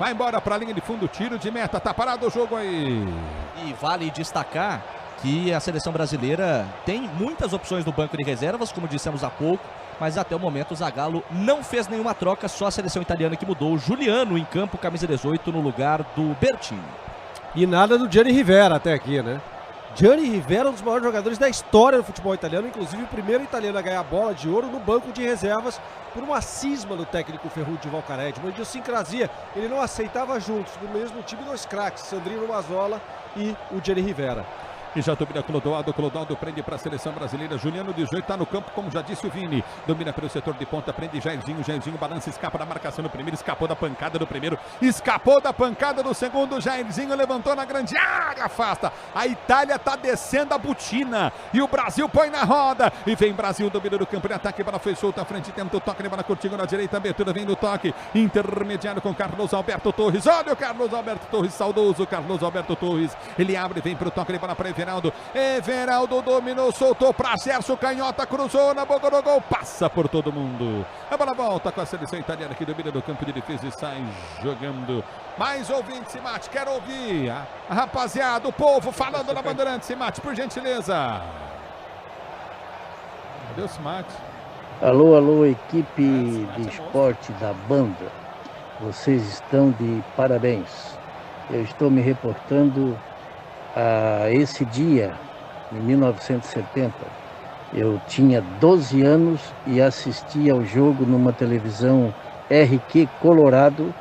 Vai embora para a linha de fundo, tiro de meta, tá parado o jogo aí. E vale destacar que a seleção brasileira tem muitas opções no banco de reservas, como dissemos há pouco, mas até o momento o Zagallo não fez nenhuma troca, só a seleção italiana que mudou. O Juliano em campo, camisa 18, no lugar do Bertini. E nada do Gianni Rivera até aqui, né? Gianni Rivera, um dos maiores jogadores da história do futebol italiano, inclusive o primeiro italiano a ganhar a bola de ouro no banco de reservas por uma cisma do técnico Ferruccio Valcareggi, uma idiosincrasia. Ele não aceitava juntos, no mesmo time, 2 craques, Sandrino Mazzola e o Gianni Rivera. E já domina Clodoaldo, Clodoaldo prende para a seleção brasileira, Juliano 18 está no campo, como já disse o Vini, domina pelo setor de ponta, prende Jairzinho, Jairzinho balança, escapa da marcação no primeiro, escapou da pancada do primeiro, escapou da pancada do segundo, Jairzinho levantou na grande área, afasta, a Itália está descendo a botina, e o Brasil põe na roda, e vem Brasil, domina do campo de ataque, bola foi solta à frente, tenta o toque, bola curtinho na direita, abertura vem no toque, intermediário com Carlos Alberto Torres, olha o Carlos Alberto Torres, saudoso Carlos Alberto Torres, ele abre, vem para o toque, bola para Everaldo, Everaldo. Everaldo dominou, soltou para Gerson, canhota, cruzou na boca do gol, passa por todo mundo. A bola volta com a seleção italiana que domina do campo de defesa e sai jogando. Mais ouvinte, Simate, quero ouvir a rapaziada, o povo falando na Bandeirante, Simate, por gentileza. Cadê o Simate? Alô, alô, equipe de esporte da banda. Vocês estão de parabéns. Eu estou me reportando a esse dia, em 1970. Eu tinha 12 anos e assistia ao jogo numa televisão RQ Colorado,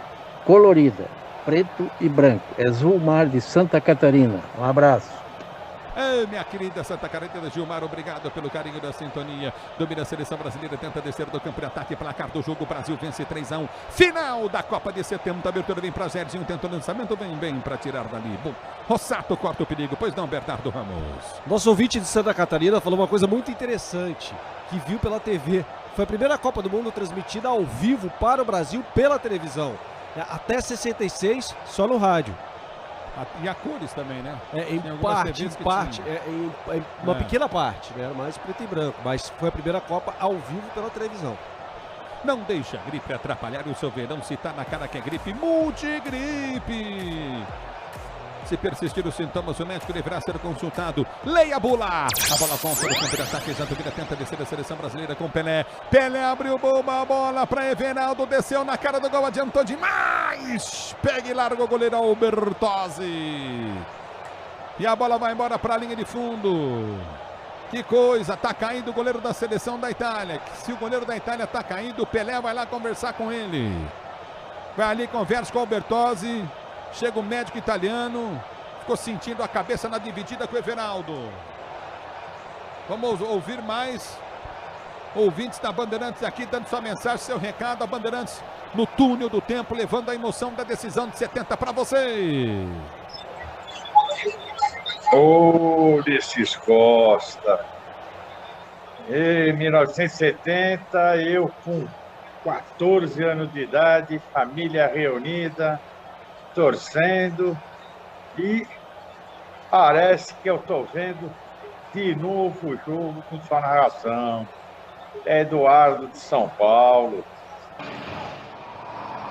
colorida, preto e branco. É Zulmar de Santa Catarina. Um abraço. Ei, minha querida Santa Catarina, Gilmar, obrigado pelo carinho da sintonia. Domina a seleção brasileira, tenta descer do campo de ataque, placar do jogo, Brasil vence 3-1. Final da Copa de 70, abertura vem para Serginho, tenta o lançamento, vem bem para tirar dali. Bom, Rossato corta o perigo, pois não, Bernardo Ramos. Nosso ouvinte de Santa Catarina falou uma coisa muito interessante, que viu pela TV. Foi a primeira Copa do Mundo transmitida ao vivo para o Brasil pela televisão. Até 66, só no rádio. E a cores também, né? Em uma pequena parte, né? Mais preto e branco, mas foi a primeira Copa ao vivo pela televisão. Não deixa a gripe atrapalhar o seu verão. Se tá na cara que é gripe, Multigripe. Se persistir os sintomas, o médico deverá ser consultado. Leia a bula. A bola volta no campo de ataque. Já Duvida tenta descer a seleção brasileira com Pelé. Pelé abriu uma bola para Everaldo. Desceu na cara do gol, adiantou demais. Pega e larga o goleiro Albertozzi. E a bola vai embora para a linha de fundo. Que coisa, tá caindo o goleiro da seleção da Itália. Se o goleiro da Itália tá caindo, o Pelé vai lá conversar com ele. Vai ali, conversa com o Albertozzi. Chega o médico italiano, ficou sentindo a cabeça na dividida com o Everaldo. Vamos ouvir mais ouvintes da Bandeirantes aqui, dando sua mensagem, seu recado. A Bandeirantes no túnel do tempo, levando a emoção da decisão de 70 para você. Ulisses Costa. Em 1970, eu com 14 anos de idade, família reunida, torcendo, e parece que eu estou vendo de novo o jogo com sua narração. Eduardo de São Paulo.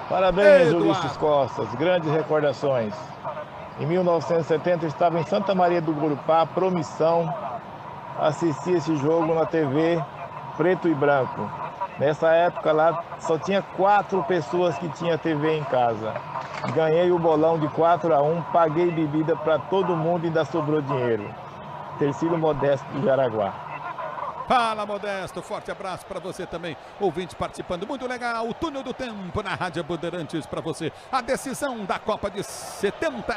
Parabéns, Ulisses Costas, grandes recordações. Em 1970 eu estava em Santa Maria do Gurupá, Promissão, assisti esse jogo na TV preto e branco. Nessa época lá só tinha 4 pessoas que tinham TV em casa. Ganhei o bolão de 4-1, paguei bebida para todo mundo e ainda sobrou dinheiro. Tercílio Modesto de Jaraguá. Fala, Modesto, forte abraço para você também, ouvintes participando, muito legal, o túnel do tempo na Rádio Bandeirantes para você, a decisão da Copa de 70,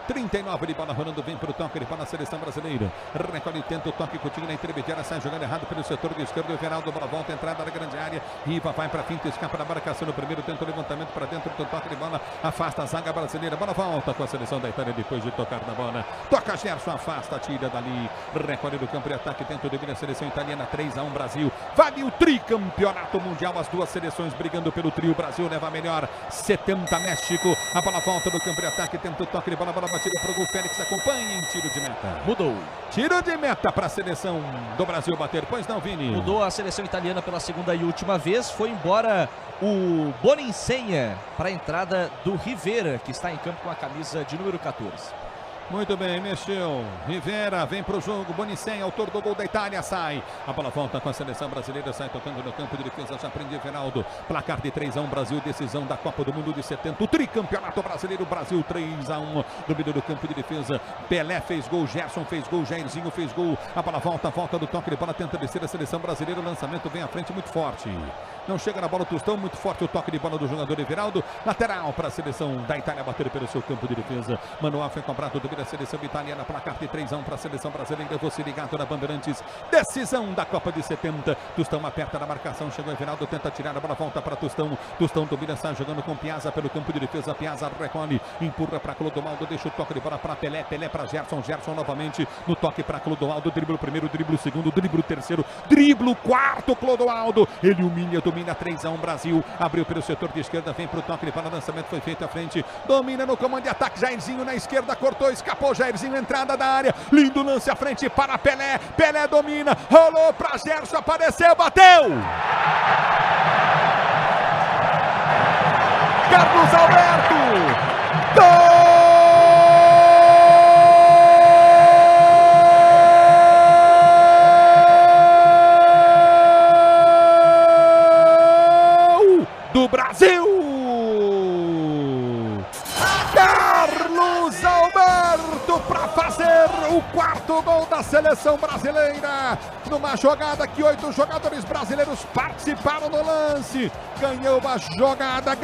39 de bola rolando, vem para o toque, ele para a seleção brasileira, recolhe, tenta o toque, Coutinho na intermediária, sai jogando errado pelo setor do esquerdo, Everaldo, bola volta, entrada na grande área, Riva vai para a finta, escapa da marcação no primeiro, tenta o levantamento para dentro do toque de bola, afasta a zaga brasileira, bola volta com a seleção da Itália depois de tocar na bola, toca Gerson, afasta, tira dali, recolhe do campo de ataque, tenta o domínio da seleção italiana, 3-1 Brasil, vale o tricampeonato mundial, as duas seleções brigando pelo trio, Brasil leva a melhor, 70 México, a bola volta do campo de ataque, tenta o toque de bola, bola batida para o gol, Félix acompanha em tiro de meta. Mudou. Tiro de meta para a seleção do Brasil bater, pois não, Vini? Mudou a seleção italiana pela segunda e última vez, foi embora o Boninsenha para a entrada do Rivera, que está em campo com a camisa de número 14. Muito bem, mexeu. Rivera vem para o jogo. Bonicem, autor do gol da Itália, sai. A bola volta com a seleção brasileira, sai tocando no campo de defesa. Já prende Everaldo. Placar de 3-1, Brasil, decisão da Copa do Mundo de 70. O tricampeonato brasileiro, Brasil 3-1. Domínio do campo de defesa. Pelé fez gol, Gerson fez gol, Jairzinho fez gol. A bola volta do toque de bola, tenta descer a seleção brasileira. O lançamento vem à frente muito forte. Não chega na bola o Tostão, muito forte o toque de bola do jogador Everaldo. Lateral para a seleção da Itália bater pelo seu campo de defesa. Manuel foi cobrado do da seleção italiana, placar de 3-1 para a seleção brasileira. Você ligado na Bandeirantes, decisão da Copa de 70. Tostão aperta na marcação, chegou Everaldo, tenta tirar a bola, volta para Tostão. Tostão domina, sai jogando com Piazza pelo campo de defesa. Piazza recolhe, empurra para Clodoaldo, deixa o toque de bola para Pelé, Pelé para Gerson, Gerson novamente no toque para Clodoaldo, dribla o primeiro, dribla o segundo, dribla o terceiro, dribla o quarto, Clodoaldo, ele humilha, domina 3-1 Brasil, abriu pelo setor de esquerda, vem para o toque de bola, lançamento foi feito à frente, domina no comando de ataque, Jairzinho na esquerda, cortou, escapa. escapou Jairzinho, entrada da área, lindo lance à frente para Pelé, Pelé domina, rolou para Gerson, apareceu, bateu! Carlos Alberto, gol! Do Brasil! Carlos Alberto para fazer o quarto gol da seleção brasileira. Numa jogada que 8 jogadores brasileiros participaram no lance. Ganhou a jogada,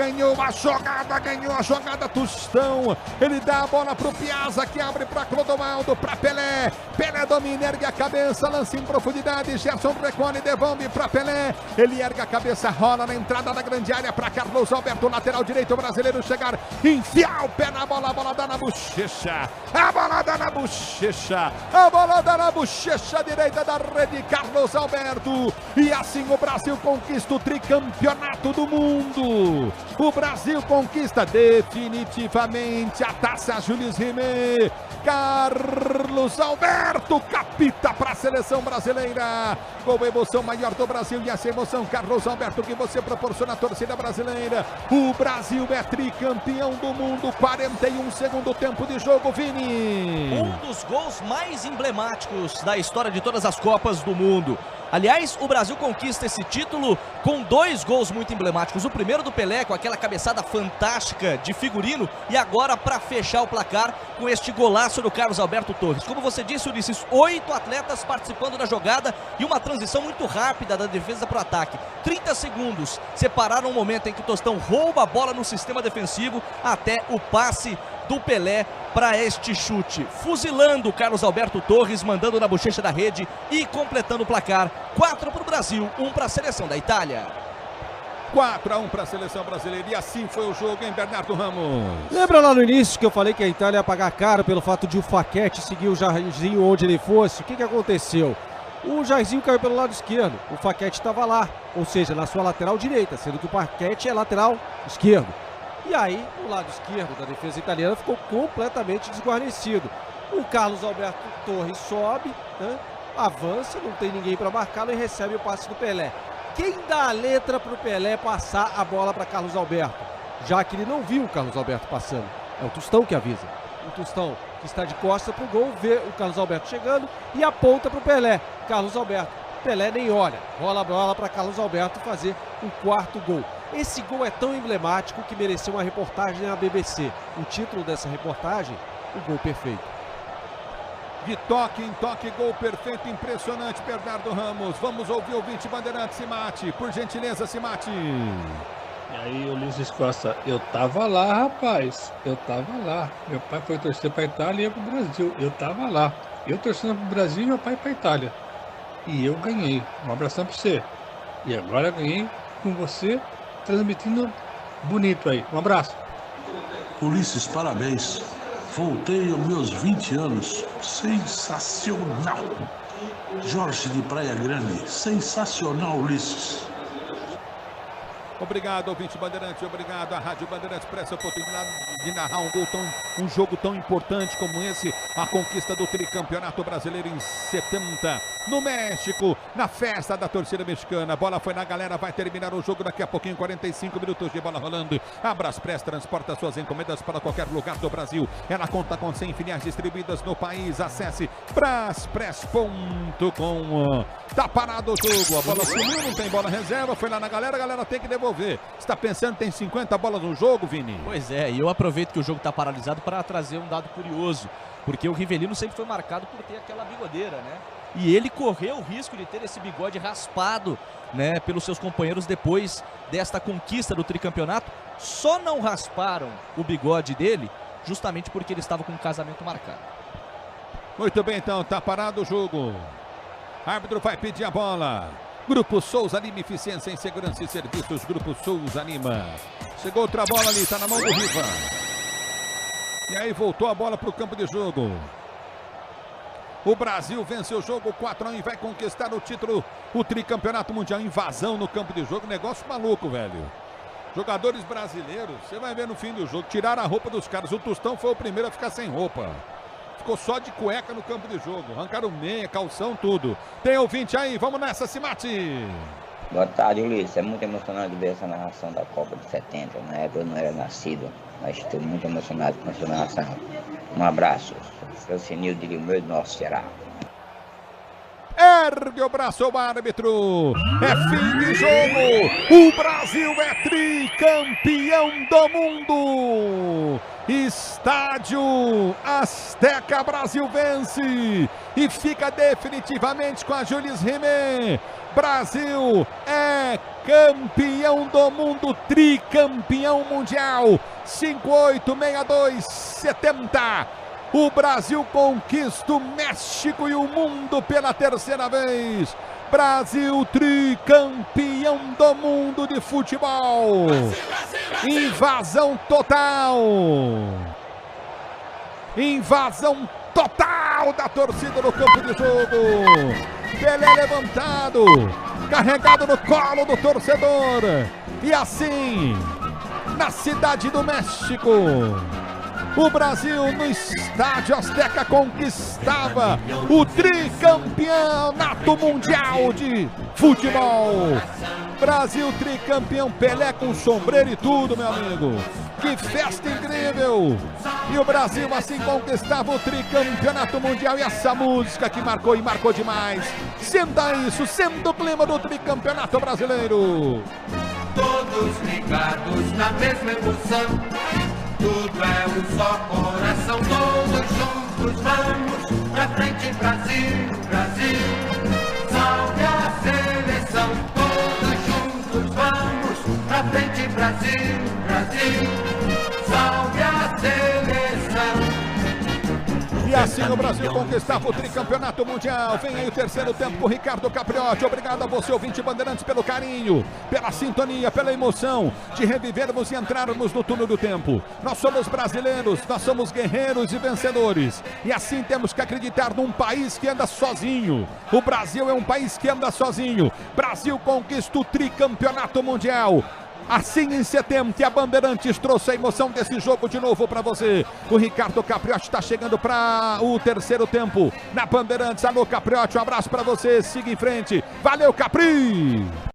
Tostão. Ele dá a bola pro Piazza, que abre para Clodoaldo, para Pelé. Pelé domina, ergue a cabeça, lança em profundidade. Gerson recolhe, devolve para Pelé. Ele ergue a cabeça, rola na entrada da grande área para Carlos Alberto, lateral direito brasileiro chegar, enfiar o pé na bola, a bola dá na bochecha. A bola dá na bochecha direita da rede, Carlos Alberto. E assim o Brasil conquista o tricampeonato do mundo. O Brasil conquista definitivamente a taça Jules Rimet. Carlos Alberto capita para a seleção brasileira. Com a emoção maior do Brasil e essa emoção, Carlos Alberto, que você proporciona à torcida brasileira. O Brasil é tricampeão do mundo. 41 segundo tempo de jogo, Vini. Um dos gols mais emblemáticos da história de todas as Copas do Mundo. Aliás, o Brasil conquista esse título com 2 gols muito emblemáticos. O primeiro do Pelé, com aquela cabeçada fantástica de figurino. E agora, para fechar o placar, com este golaço do Carlos Alberto Torres. Como você disse, Ulisses, 8 atletas participando da jogada e uma transição muito rápida da defesa para o ataque. 30 segundos separaram o momento em que o Tostão rouba a bola no sistema defensivo até o passe do Pelé para este chute, fuzilando o Carlos Alberto Torres, mandando na bochecha da rede e completando o placar. 4 para o Brasil, 1 para a seleção da Itália. 4-1 para a seleção brasileira. E assim foi o jogo, hein, Bernardo Ramos? Lembra lá no início que eu falei que a Itália ia pagar caro pelo fato de o Facchetti seguir o Jairzinho onde ele fosse? O que aconteceu? O Jairzinho caiu pelo lado esquerdo, o Facchetti estava lá, ou seja, na sua lateral direita, sendo que o Facchetti é lateral esquerdo. E aí, o lado esquerdo da defesa italiana ficou completamente desguarnecido. O Carlos Alberto Torres sobe, né, avança, não tem ninguém para marcá-lo e recebe o passe do Pelé. Quem dá a letra para o Pelé passar a bola para Carlos Alberto? Já que ele não viu o Carlos Alberto passando. É o Tostão que avisa. O Tostão, que está de costas para o gol, vê o Carlos Alberto chegando e aponta para o Pelé. Carlos Alberto. Pelé nem olha. Rola a bola para Carlos Alberto fazer o 4º gol. Esse gol é tão emblemático que mereceu uma reportagem na BBC. O título dessa reportagem, o gol perfeito. De toque em toque, gol perfeito, impressionante, Bernardo Ramos. Vamos ouvir o ouvinte Bandeirantes, Simati. Por gentileza, Simati. E aí, Ulisses Costa, eu tava lá, rapaz. Eu tava lá. Meu pai foi torcer pra Itália e eu pro Brasil. Eu tava lá. Eu torcendo pro Brasil e meu pai pra Itália. E eu ganhei. Um abração pra você. E agora eu ganhei com você, transmitindo bonito aí. Um abraço. Ulisses, parabéns. Voltei aos meus 20 anos. Sensacional. Jorge de Praia Grande. Sensacional, Ulisses. Obrigado, ouvinte Bandeirante, obrigado à Rádio Bandeirantes por essa oportunidade de narrar um jogo tão importante como esse, a conquista do tricampeonato brasileiro em 70, no México, na festa da torcida mexicana. A bola foi na galera, vai terminar o jogo daqui a pouquinho, 45 minutos de bola rolando. A Braspress transporta suas encomendas para qualquer lugar do Brasil. Ela conta com 100 filiais distribuídas no país. Acesse braspress.com. Tá parado o jogo, a bola sumiu, não tem bola reserva, foi lá na galera, a galera tem que devolver. Você está pensando que tem 50 bolas no jogo, Vini? Pois é, e eu aproveito que o jogo está paralisado para trazer um dado curioso, porque o Rivelino sempre foi marcado por ter aquela bigodeira, né? E ele correu o risco de ter esse bigode raspado, né, pelos seus companheiros depois desta conquista do tricampeonato. Só não rasparam o bigode dele justamente porque ele estava com um casamento marcado. Muito bem, então, tá parado o jogo. Árbitro vai pedir a bola. Grupo Souza Lima, eficiência em segurança e serviços. Grupo Souza Lima. Chegou outra bola ali, tá na mão do Riva. E aí voltou a bola para o campo de jogo. O Brasil vence o jogo 4-1 e vai conquistar o título, o tricampeonato mundial. Invasão no campo de jogo, negócio maluco, velho. Jogadores brasileiros, você vai ver no fim do jogo, tiraram a roupa dos caras. O Tostão foi o primeiro a ficar sem roupa. ficou só de cueca no campo de jogo. Arrancaram meia, calção, tudo. Tem ouvinte aí, vamos nessa, Cimate. Boa tarde, Ulisses. É muito emocionante ver essa narração da Copa de 70. Na época eu não era nascido, mas estou muito emocionado com essa narração. Um abraço. Francinil de Limão do Nosso Ceará. Ergue o braço o árbitro. É fim de jogo. O Brasil é tricampeão do mundo. Estádio Azteca, Brasil vence e fica definitivamente com a Jules Rimet. Brasil é campeão do mundo, tricampeão mundial. 586270. O Brasil conquista o México e o mundo pela terceira vez. Brasil tricampeão do mundo de futebol. Invasão total. Invasão total da torcida no campo de jogo. Pelé levantado, carregado no colo do torcedor. E assim, na cidade do México, o Brasil no Estádio Azteca conquistava o tricampeonato mundial de futebol. Brasil tricampeão, Pelé com sombreiro e tudo, meu amigo. Que festa incrível! E o Brasil assim conquistava o tricampeonato mundial. E essa música que marcou e marcou demais. Senta isso, senta o clima do tricampeonato brasileiro. Todos ligados na mesma emoção. Tudo é um só coração, todos juntos vamos pra frente, Brasil, Brasil. Salve a seleção, todos juntos vamos pra frente, Brasil, Brasil. Salve a seleção. E assim o Brasil conquistava o tricampeonato mundial. Vem aí o terceiro tempo com o Ricardo Capriotti. Obrigado a você, ouvinte Bandeirantes, pelo carinho, pela sintonia, pela emoção de revivermos e entrarmos no túnel do tempo. Nós somos brasileiros, nós somos guerreiros e vencedores. E assim temos que acreditar num país que anda sozinho. O Brasil é um país que anda sozinho. Brasil conquista o tricampeonato mundial. Assim em setembro, que a Bandeirantes trouxe a emoção desse jogo de novo para você. O Ricardo Capriotti está chegando para o terceiro tempo na Bandeirantes. Alô, Capriotti, um abraço para você. Siga em frente. Valeu, Capri!